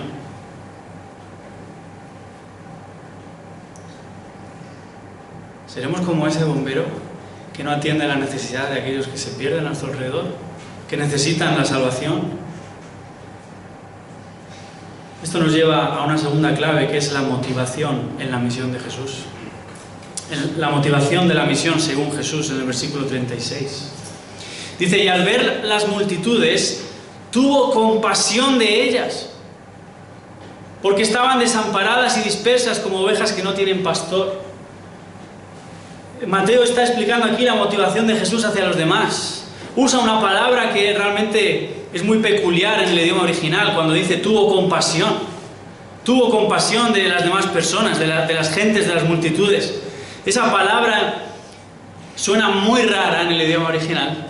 ¿Seremos como ese bombero que no atiende la necesidad de aquellos que se pierden a nuestro alrededor, que necesitan la salvación? Esto nos lleva a una segunda clave, que es la motivación en la misión de Jesús. La motivación de la misión según Jesús en el versículo 36. Dice, y al ver las multitudes, tuvo compasión de ellas, porque estaban desamparadas y dispersas como ovejas que no tienen pastor. Mateo está explicando aquí la motivación de Jesús hacia los demás. Usa una palabra que realmente es muy peculiar en el idioma original, cuando dice tuvo compasión. Tuvo compasión de las demás personas, de las gentes, de las multitudes. Esa palabra suena muy rara en el idioma original,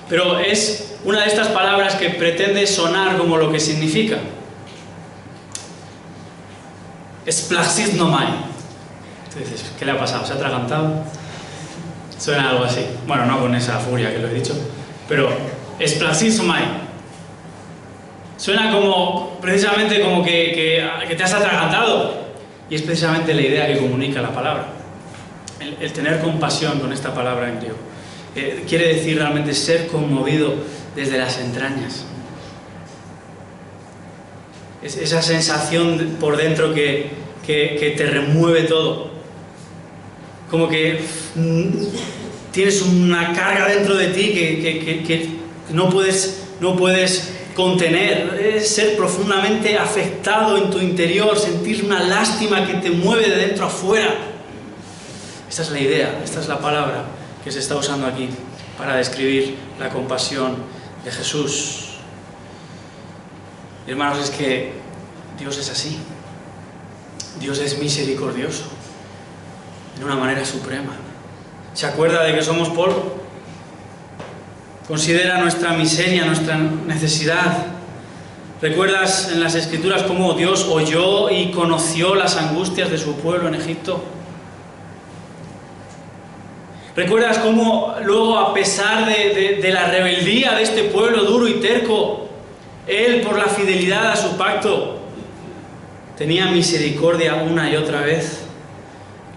pero es una de estas palabras que pretende sonar como lo que significa. Esplaxiznomai. Entonces, ¿qué le ha pasado? ¿Se ha atragantado? Suena algo así. Bueno, no con esa furia que lo he dicho, pero esplaxiznomai. Suena como, precisamente como que te has atragantado. Y es precisamente la idea que comunica la palabra. El tener compasión con esta palabra en griego. Quiere decir realmente ser conmovido desde las entrañas. Es esa sensación por dentro que te remueve todo. Como que tienes una carga dentro de ti que no puedes contener. Es ser profundamente afectado en tu interior, sentir una lástima que te mueve de dentro a fuera. Esta es la idea, esta es la palabra que se está usando aquí para describir la compasión de Jesús. Hermanos, es que Dios es así. Dios es misericordioso, de una manera suprema. Se acuerda de que somos polvo. Considera nuestra miseria, nuestra necesidad. ¿Recuerdas en las Escrituras cómo Dios oyó y conoció las angustias de su pueblo en Egipto? ¿Recuerdas cómo luego, a pesar de la rebeldía de este pueblo duro y terco, Él, por la fidelidad a su pacto, tenía misericordia una y otra vez?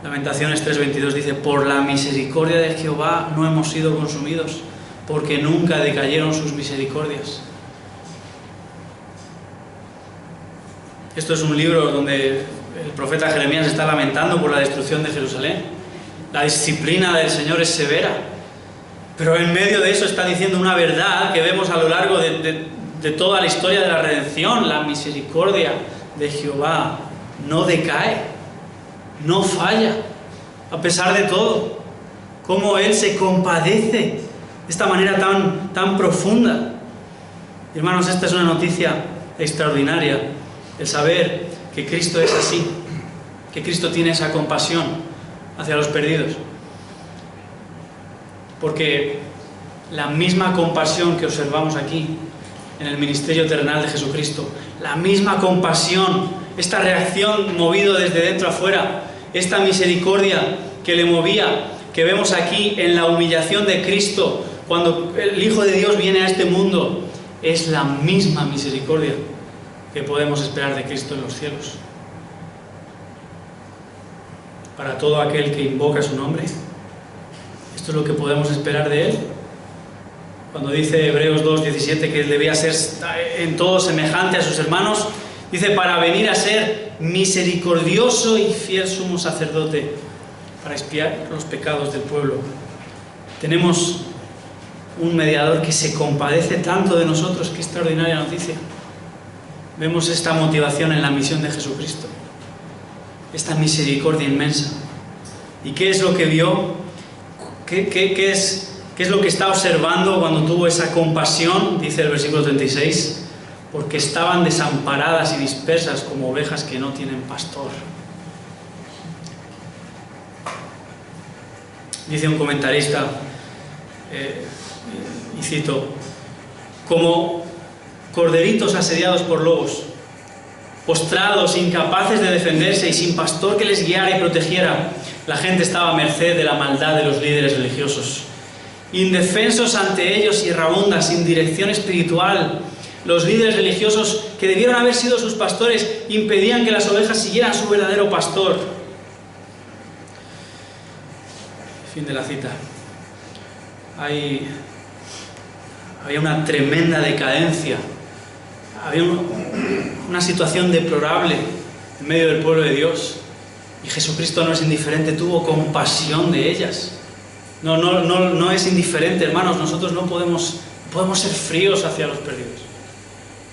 Lamentaciones 3:22 dice: por la misericordia de Jehová no hemos sido consumidos, porque nunca decayeron sus misericordias. Esto es un libro donde el profeta Jeremías está lamentando por la destrucción de Jerusalén. La disciplina del Señor es severa, pero en medio de eso está diciendo una verdad que vemos a lo largo de toda la historia de la redención. La misericordia de Jehová no decae, no falla, a pesar de todo. Cómo Él se compadece de esta manera tan profunda. Hermanos, esta es una noticia extraordinaria, el saber que Cristo es así, que Cristo tiene esa compasión hacia los perdidos. Porque la misma compasión que observamos aquí en el ministerio terrenal de Jesucristo, la misma compasión, esta reacción movido desde dentro afuera, esta misericordia que le movía, que vemos aquí en la humillación de Cristo, cuando el Hijo de Dios viene a este mundo, es la misma misericordia que podemos esperar de Cristo en los cielos. Para todo aquel que invoca su nombre, esto es lo que podemos esperar de Él. Cuando dice Hebreos 2:17 que Él debía ser en todo semejante a sus hermanos, dice: para venir a ser misericordioso y fiel sumo sacerdote, para expiar los pecados del pueblo. Tenemos un mediador que se compadece tanto de nosotros. ¡Qué extraordinaria noticia! Vemos esta motivación en la misión de Jesucristo, esta misericordia inmensa. ¿Y qué es lo que vio? ¿Qué es lo que está observando cuando tuvo esa compasión? Dice el versículo 36: porque estaban desamparadas y dispersas como ovejas que no tienen pastor. Dice un comentarista, y cito: como corderitos asediados por lobos, postrados, incapaces de defenderse y sin pastor que les guiara y protegiera, la gente estaba a merced de la maldad de los líderes religiosos. Indefensos ante ellos y irrabundas, sin dirección espiritual, los líderes religiosos, que debieron haber sido sus pastores, impedían que las ovejas siguieran su verdadero pastor. Fin de la cita. Había una tremenda decadencia, había una situación deplorable en medio del pueblo de Dios, y Jesucristo no es indiferente, tuvo compasión de ellas. No es indiferente, hermanos. Nosotros no podemos ser fríos hacia los perdidos.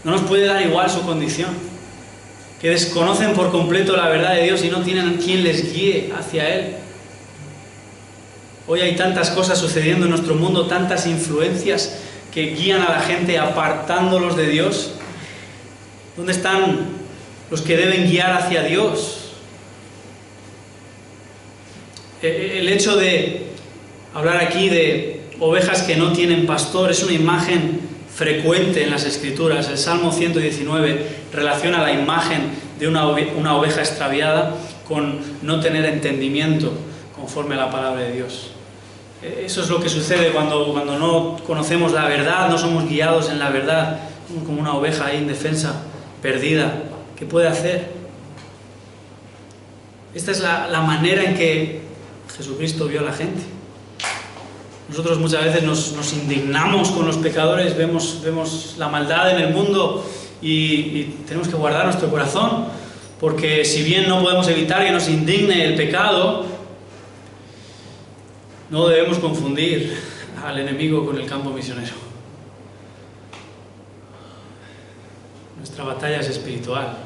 No nos puede dar igual su condición, que desconocen por completo la verdad de Dios y no tienen quien les guíe hacia Él. Hoy hay tantas cosas sucediendo en nuestro mundo, tantas influencias que guían a la gente apartándolos de Dios. ¿Dónde están los que deben guiar hacia Dios? El hecho de hablar aquí de ovejas que no tienen pastor es una imagen frecuente en las Escrituras. El Salmo 119 relaciona la imagen de una oveja extraviada con no tener entendimiento conforme a la palabra de Dios. Eso es lo que sucede cuando no conocemos la verdad, no somos guiados en la verdad, como una oveja ahí indefensa, perdida. ¿Qué puede hacer? Esta es la manera en que Jesucristo vio a la gente. Nosotros muchas veces nos indignamos con los pecadores, vemos la maldad en el mundo y tenemos que guardar nuestro corazón, porque si bien no podemos evitar que nos indigne el pecado, no debemos confundir al enemigo con el campo misionero. Nuestra batalla es espiritual.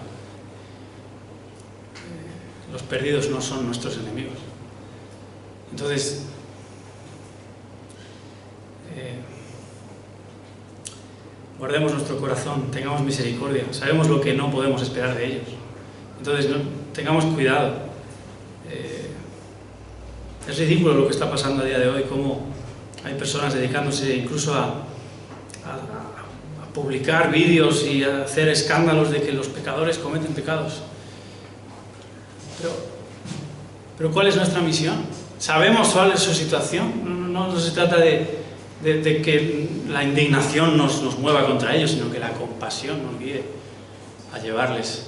Los perdidos no son nuestros enemigos. guardemos nuestro corazón, tengamos misericordia. Sabemos lo que no podemos esperar de ellos. Entonces, tengamos cuidado. Es ridículo lo que está pasando a día de hoy, cómo hay personas dedicándose incluso a publicar vídeos y a hacer escándalos de que los pecadores cometen pecados. Pero ¿cuál es nuestra misión? ¿Sabemos cuál es su situación? No se trata de que la indignación nos mueva contra ellos, sino que la compasión nos guíe a llevarles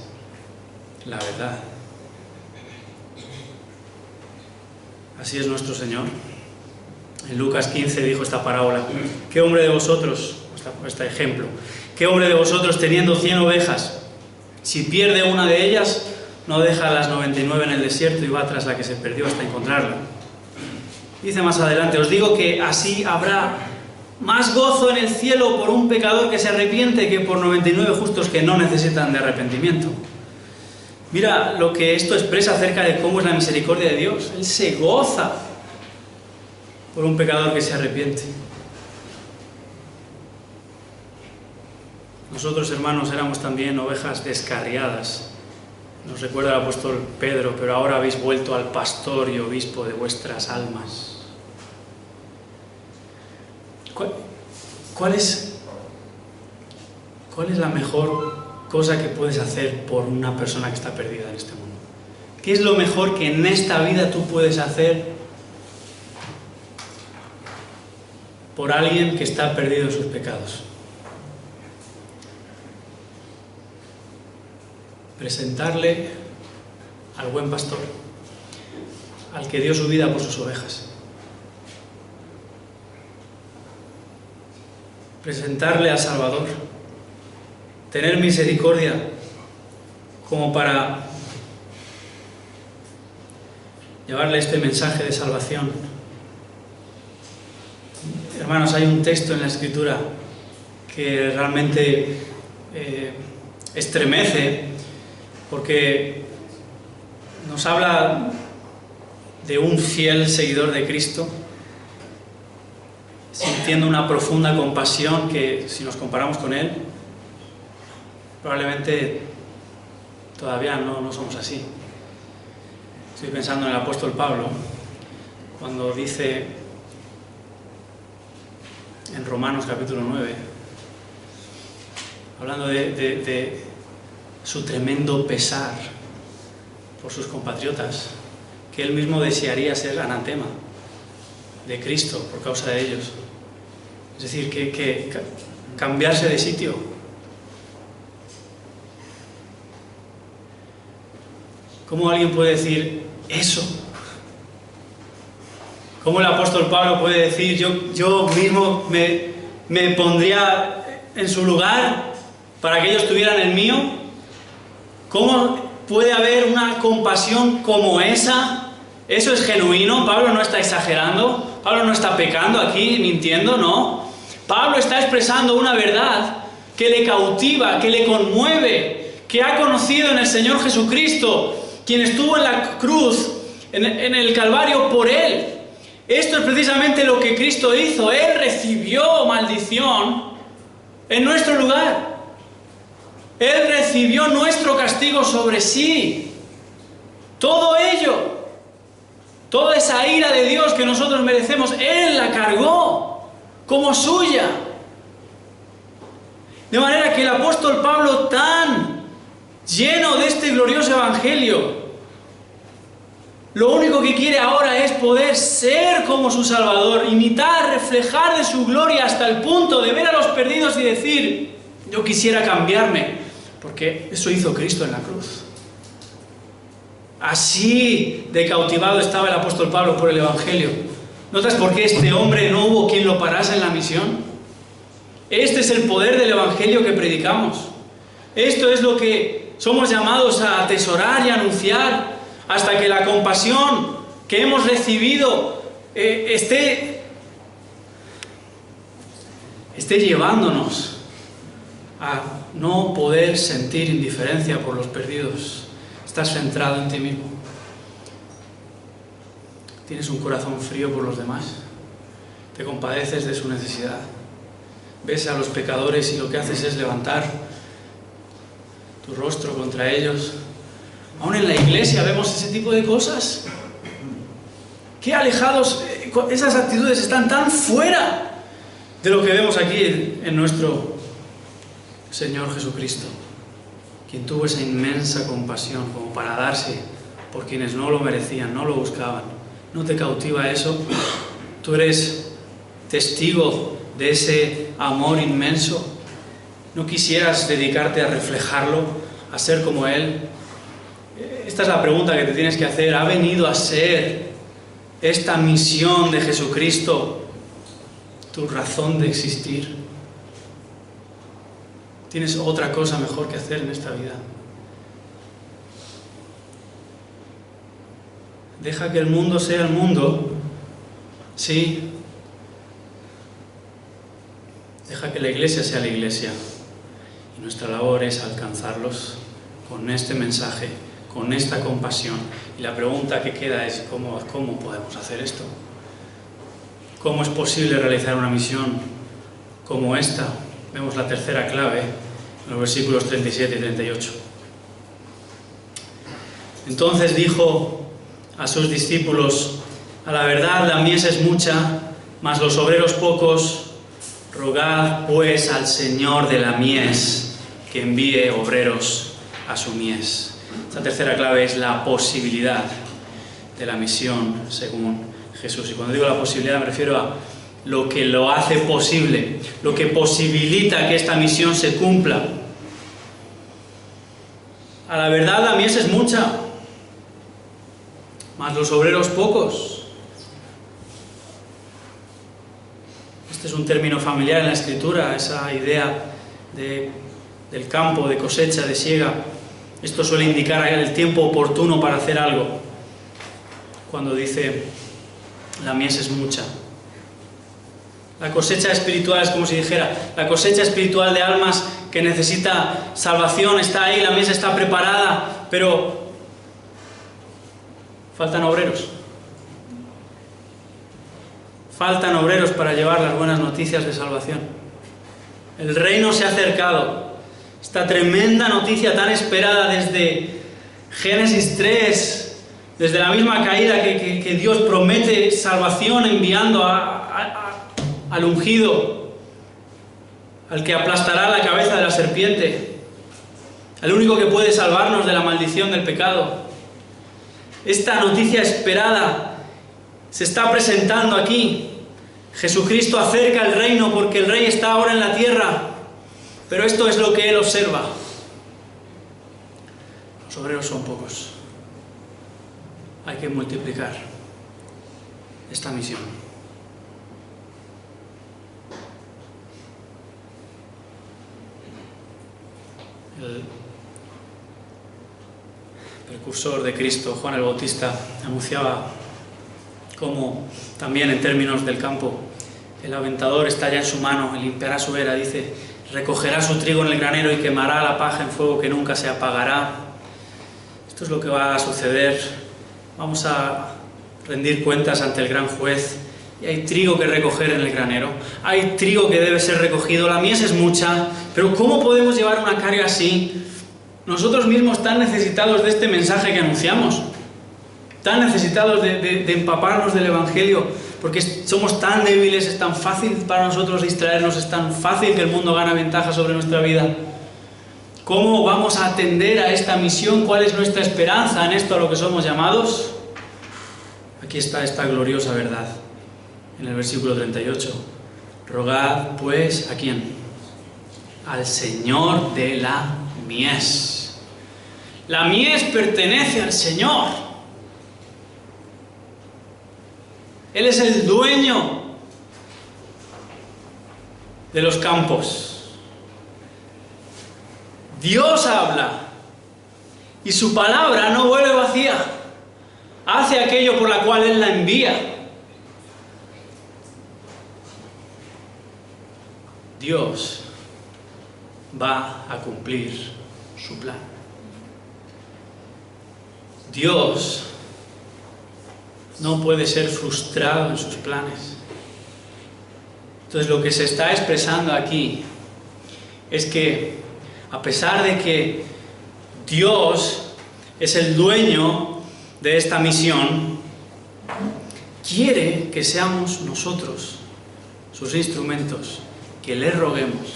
la verdad. Así es nuestro Señor. En Lucas 15 dijo esta parábola: ¿qué hombre de vosotros, este ejemplo, qué hombre de vosotros teniendo 100 ovejas, si pierde una de ellas, no deja las 99 en el desierto y va tras la que se perdió hasta encontrarla? Dice más adelante: os digo que así habrá más gozo en el cielo por un pecador que se arrepiente que por 99 justos que no necesitan de arrepentimiento. Mira lo que esto expresa acerca de cómo es la misericordia de Dios. Él se goza por un pecador que se arrepiente. Nosotros, hermanos, éramos también ovejas descarriadas. Nos recuerda el apóstol Pedro: pero ahora habéis vuelto al pastor y obispo de vuestras almas. ¿Cuál es la mejor cosa que puedes hacer por una persona que está perdida en este mundo? ¿Qué es lo mejor que en esta vida tú puedes hacer por alguien que está perdido en sus pecados? Presentarle al buen pastor, al que dio su vida por sus ovejas. Presentarle al Salvador. Tener misericordia como para llevarle este mensaje de salvación. Hermanos, hay un texto en la Escritura que realmente estremece, porque nos habla de un fiel seguidor de Cristo sintiendo una profunda compasión que, si nos comparamos con Él, probablemente todavía no somos así. Estoy pensando en el apóstol Pablo, cuando dice en Romanos capítulo 9, hablando de su tremendo pesar por sus compatriotas, que él mismo desearía ser anatema de Cristo por causa de ellos. Es decir, que cambiarse de sitio. ¿Cómo alguien puede decir eso? ¿Cómo el apóstol Pablo puede decir: yo mismo me pondría en su lugar para que ellos tuvieran el mío? ¿Cómo puede haber una compasión como esa? ¿Eso es genuino? Pablo no está exagerando, Pablo no está pecando aquí, mintiendo, no. Pablo está expresando una verdad que le cautiva, que le conmueve, que ha conocido en el Señor Jesucristo, quien estuvo en la cruz, en el Calvario por él. Esto es precisamente lo que Cristo hizo. Él recibió maldición en nuestro lugar. Él recibió nuestro castigo sobre sí. Todo ello, toda esa ira de Dios que nosotros merecemos, Él la cargó como suya. De manera que el apóstol Pablo, tan lleno de este glorioso evangelio, lo único que quiere ahora es poder ser como su Salvador, imitar, reflejar de su gloria hasta el punto de ver a los perdidos y decir: yo quisiera cambiarme, porque eso hizo Cristo en la cruz. Así de cautivado estaba el apóstol Pablo por el evangelio. ¿Notas por qué este hombre no hubo quien lo parase en la misión? Este es el poder del evangelio que predicamos. Esto es lo que somos llamados a atesorar y anunciar, hasta que la compasión que hemos recibido esté llevándonos a no poder sentir indiferencia por los perdidos. Estás centrado en ti mismo. Tienes un corazón frío por los demás. Te compadeces de su necesidad. ves a los pecadores y lo que haces es levantar tu rostro contra ellos. Aún en la iglesia vemos ese tipo de cosas. Qué alejados, esas actitudes están tan fuera de lo que vemos aquí en nuestro Señor Jesucristo, quien tuvo esa inmensa compasión como para darse por quienes no lo merecían, no lo buscaban. ¿No te cautiva eso? Tú eres testigo de ese amor inmenso. ¿No quisieras dedicarte a reflejarlo, a ser como Él? Esta es la pregunta que te tienes que hacer. ¿Ha venido a ser esta misión de Jesucristo tu razón de existir? ¿Tienes otra cosa mejor que hacer en esta vida? Deja que el mundo sea el mundo, sí. Deja que la iglesia sea la iglesia. Y nuestra labor es alcanzarlos con este mensaje, con esta compasión. Y la pregunta que queda es, ¿cómo podemos hacer esto? ¿Cómo es posible realizar una misión como esta? Vemos la tercera clave en los versículos 37 y 38. Entonces dijo a sus discípulos: a la verdad la mies es mucha, mas los obreros pocos. Rogad pues al Señor de la mies que envíe obreros a su mies. Esta tercera clave es la posibilidad de la misión según Jesús. Y cuando digo la posibilidad me refiero a lo que lo hace posible, lo que posibilita que esta misión se cumpla. A la verdad la mies es mucha, mas los obreros pocos. Este es un término familiar en la Escritura, esa idea del campo, de cosecha, de siega. Esto suele indicar el tiempo oportuno para hacer algo. Cuando dice la mies es mucha. La cosecha espiritual es como si dijera, la cosecha espiritual de almas que necesita salvación está ahí, la mies está preparada, pero faltan obreros. Faltan obreros para llevar las buenas noticias de salvación. El reino se ha acercado. Esta tremenda noticia tan esperada desde Génesis 3, desde la misma caída que Dios promete salvación enviando al ungido, al que aplastará la cabeza de la serpiente, al único que puede salvarnos de la maldición del pecado. Esta noticia esperada se está presentando aquí. Jesucristo acerca el reino porque el Rey está ahora en la tierra, pero esto es lo que Él observa. Los obreros son pocos. Hay que multiplicar esta misión. El precursor de Cristo, Juan el Bautista, anunciaba cómo también en términos del campo el aventador está ya en su mano, limpiará su era, dice, recogerá su trigo en el granero y quemará la paja en fuego que nunca se apagará. Esto es lo que va a suceder. Vamos a rendir cuentas ante el gran juez y hay trigo que recoger en el granero, hay trigo que debe ser recogido, la mies es mucha, pero ¿cómo podemos llevar una carga así? Nosotros mismos tan necesitados de este mensaje que anunciamos, tan necesitados de empaparnos del Evangelio, porque somos tan débiles, es tan fácil para nosotros distraernos, es tan fácil que el mundo gana ventaja sobre nuestra vida. ¿Cómo vamos a atender a esta misión? ¿Cuál es nuestra esperanza en esto a lo que somos llamados? Aquí está esta gloriosa verdad, en el versículo 38. Rogad pues, ¿a quién? Al Señor de la mies. La mies pertenece al Señor. Él es el dueño de los campos. Dios habla y su palabra no vuelve vacía. Hace aquello por la cual Él la envía. Dios va a cumplir su plan. Dios no puede ser frustrado en sus planes. Entonces lo que se está expresando aquí es que a pesar de que Dios es el dueño de esta misión, quiere que seamos nosotros, sus instrumentos, que le roguemos,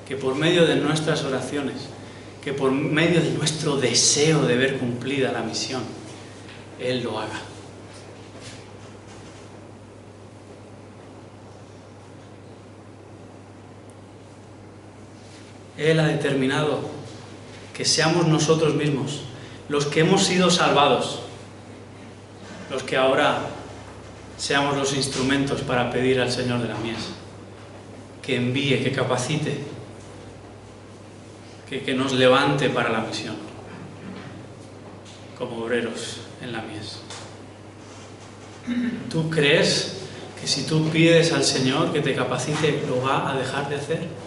que por medio de nuestras oraciones, que por medio de nuestro deseo de ver cumplida la misión, Él lo haga. Él ha determinado que seamos nosotros mismos los que hemos sido salvados, los que ahora seamos los instrumentos para pedir al Señor de la mies que envíe, que capacite, que nos levante para la misión, como obreros en la mies. ¿Tú crees que si tú pides al Señor que te capacite, lo va a dejar de hacer?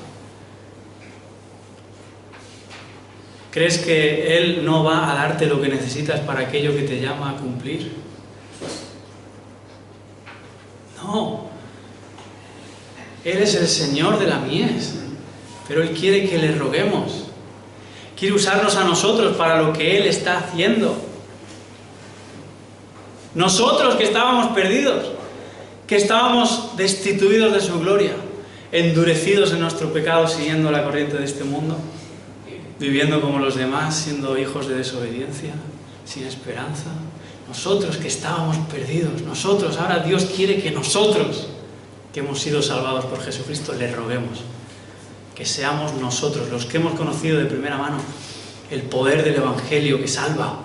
¿Crees que Él no va a darte lo que necesitas para aquello que te llama a cumplir? No. Él es el Señor de la mies, pero Él quiere que le roguemos. Quiere usarnos a nosotros para lo que Él está haciendo. Nosotros que estábamos perdidos, que estábamos destituidos de su gloria, endurecidos en nuestro pecado siguiendo la corriente de este mundo, viviendo como los demás, siendo hijos de desobediencia, sin esperanza. Nosotros que estábamos perdidos, nosotros, ahora Dios quiere que nosotros, que hemos sido salvados por Jesucristo, le roguemos. Que seamos nosotros, los que hemos conocido de primera mano el poder del Evangelio que salva,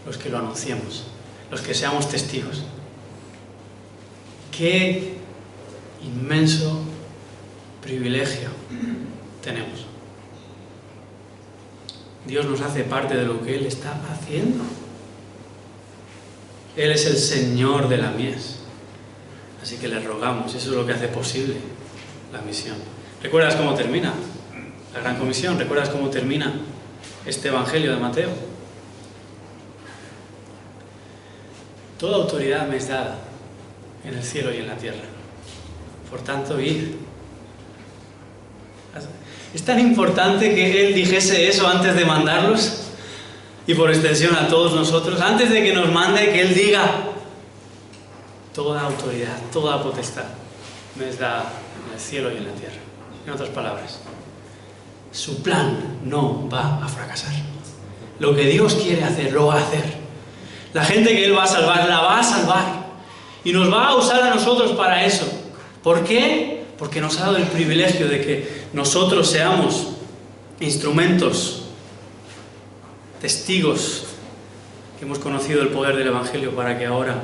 los que lo anunciemos, los que seamos testigos. Qué inmenso privilegio tenemos. Dios nos hace parte de lo que Él está haciendo. Él es el Señor de la mies. Así que le rogamos, eso es lo que hace posible la misión. ¿Recuerdas cómo termina la Gran Comisión? ¿Recuerdas cómo termina este Evangelio de Mateo? Toda autoridad me es dada en el cielo y en la tierra. Por tanto, id. Es tan importante que Él dijese eso antes de mandarlos, y por extensión a todos nosotros, antes de que nos mande, que Él diga: toda autoridad, toda potestad me es dada en el cielo y en la tierra. En otras palabras, su plan no va a fracasar. Lo que Dios quiere hacer, lo va a hacer. La gente que Él va a salvar, la va a salvar. Y nos va a usar a nosotros para eso. ¿Por qué? Porque nos ha dado el privilegio de que nosotros seamos instrumentos, testigos, que hemos conocido el poder del Evangelio para que ahora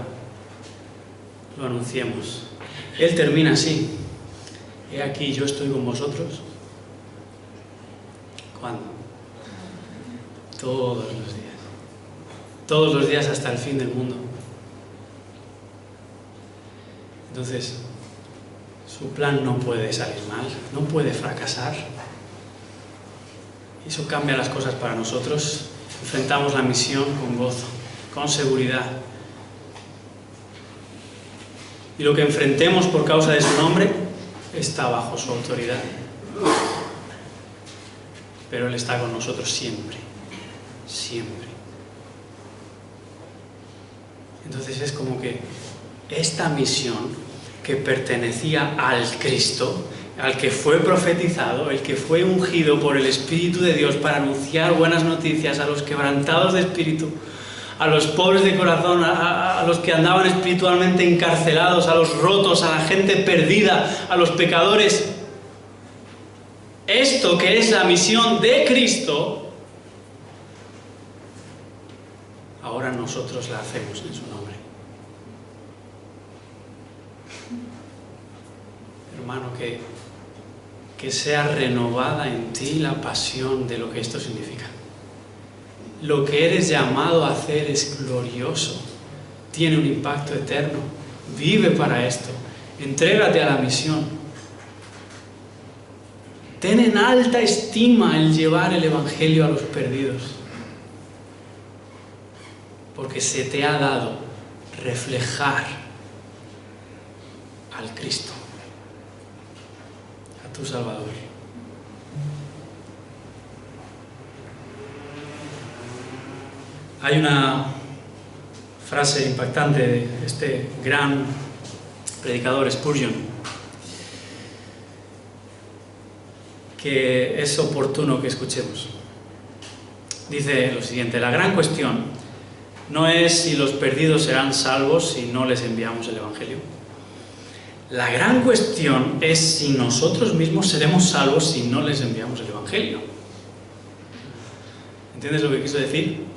lo anunciemos. Él termina así: he aquí, yo estoy con vosotros. ¿Cuándo? Todos los días. Todos los días hasta el fin del mundo. Entonces, su plan no puede salir mal, no puede fracasar. Eso cambia las cosas para nosotros. Enfrentamos la misión con gozo, con seguridad. Y lo que enfrentemos por causa de su nombre está bajo su autoridad. Pero Él está con nosotros siempre, siempre. Entonces es como que esta misión que pertenecía al Cristo, al que fue profetizado, el que fue ungido por el Espíritu de Dios para anunciar buenas noticias a los quebrantados de espíritu, a los pobres de corazón, a los que andaban espiritualmente encarcelados, a los rotos, a la gente perdida, a los pecadores. Esto que es la misión de Cristo, ahora nosotros la hacemos en su nombre. Hermano, que sea renovada en ti la pasión de lo que esto significa. Lo que eres llamado a hacer es glorioso, tiene un impacto eterno. Vive para esto, entrégate a la misión. Ten en alta estima el llevar el Evangelio a los perdidos, porque se te ha dado reflejar al Cristo, a tu Salvador. Hay una frase impactante de este gran predicador Spurgeon que es oportuno que escuchemos. Dice lo siguiente: la gran cuestión no es si los perdidos serán salvos si no les enviamos el Evangelio. La gran cuestión es si nosotros mismos seremos salvos si no les enviamos el Evangelio. ¿Entiendes lo que quiso decir?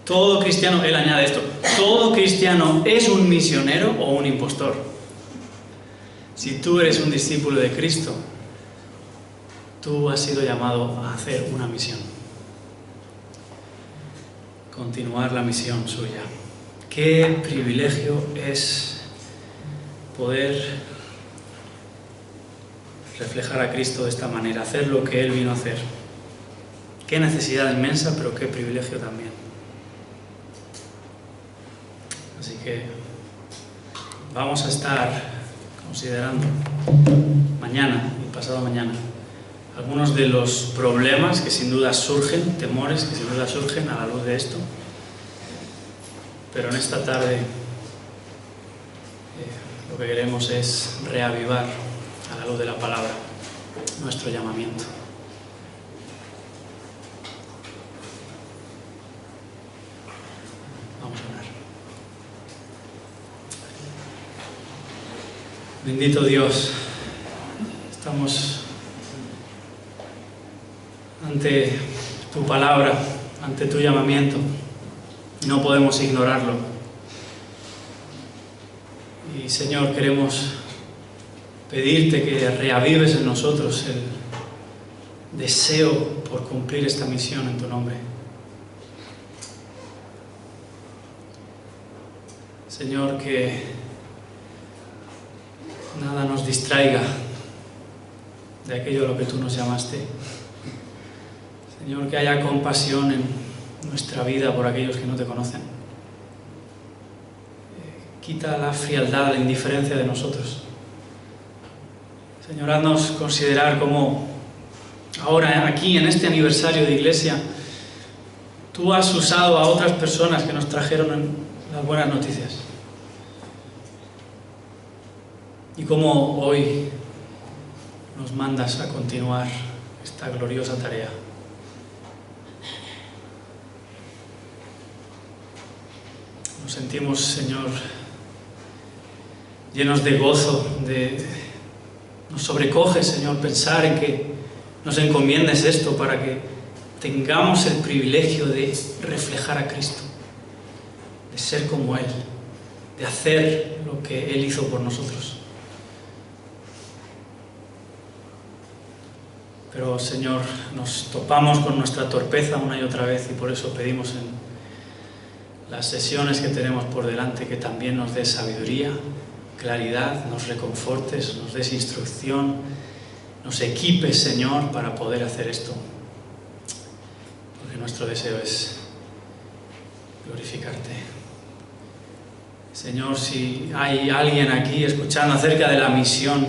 Todo cristiano, él añade esto, todo cristiano es un misionero o un impostor. Si tú eres un discípulo de Cristo, tú has sido llamado a hacer una misión. Continuar la misión suya. Qué privilegio es poder reflejar a Cristo de esta manera, hacer lo que Él vino a hacer. Qué necesidad inmensa, pero qué privilegio también. Así que vamos a estar considerando mañana y pasado mañana algunos de los problemas que sin duda surgen, temores que sin duda surgen a la luz de esto. Pero en esta tarde lo que queremos es reavivar a la luz de la palabra nuestro llamamiento. Vamos a orar. Bendito Dios, estamos ante tu palabra, ante tu llamamiento. No podemos ignorarlo. Y Señor, queremos pedirte que reavives en nosotros el deseo por cumplir esta misión en tu nombre. Señor, que nada nos distraiga de aquello a lo que tú nos llamaste. Señor, que haya compasión en nuestra vida por aquellos que no te conocen. Quita la frialdad, la indiferencia de nosotros. Señor, haznos considerar cómo ahora, aquí, en este aniversario de iglesia, tú has usado a otras personas que nos trajeron las buenas noticias. Y cómo hoy nos mandas a continuar esta gloriosa tarea. Nos sentimos, Señor, llenos de gozo, nos sobrecoge, Señor, pensar en que nos encomiendes esto para que tengamos el privilegio de reflejar a Cristo, de ser como Él, de hacer lo que Él hizo por nosotros. Pero, Señor, nos topamos con nuestra torpeza una y otra vez y por eso pedimos en las sesiones que tenemos por delante que también nos des sabiduría, claridad, nos reconfortes, nos des instrucción, nos equipes, Señor, para poder hacer esto. Porque nuestro deseo es glorificarte. Señor, si hay alguien aquí escuchando acerca de la misión,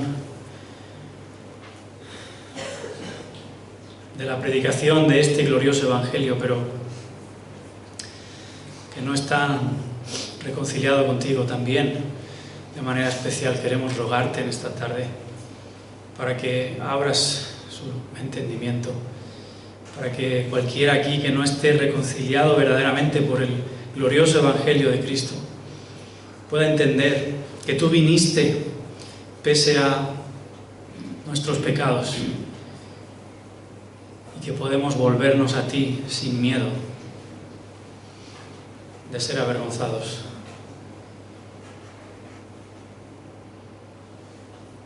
de la predicación de este glorioso Evangelio, pero que no está reconciliado contigo también, de manera especial queremos rogarte en esta tarde para que abras su entendimiento, para que cualquiera aquí que no esté reconciliado verdaderamente por el glorioso Evangelio de Cristo pueda entender que tú viniste pese a nuestros pecados y que podemos volvernos a ti sin miedo de ser avergonzados.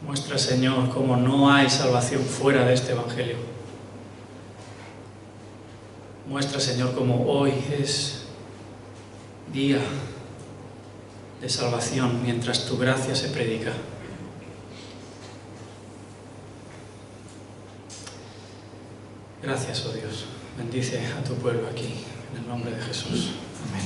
Muestra, Señor, cómo no hay salvación fuera de este Evangelio. Muestra, Señor, cómo hoy es día de salvación mientras tu gracia se predica. Gracias, oh Dios. Bendice a tu pueblo aquí, en el nombre de Jesús. Amén.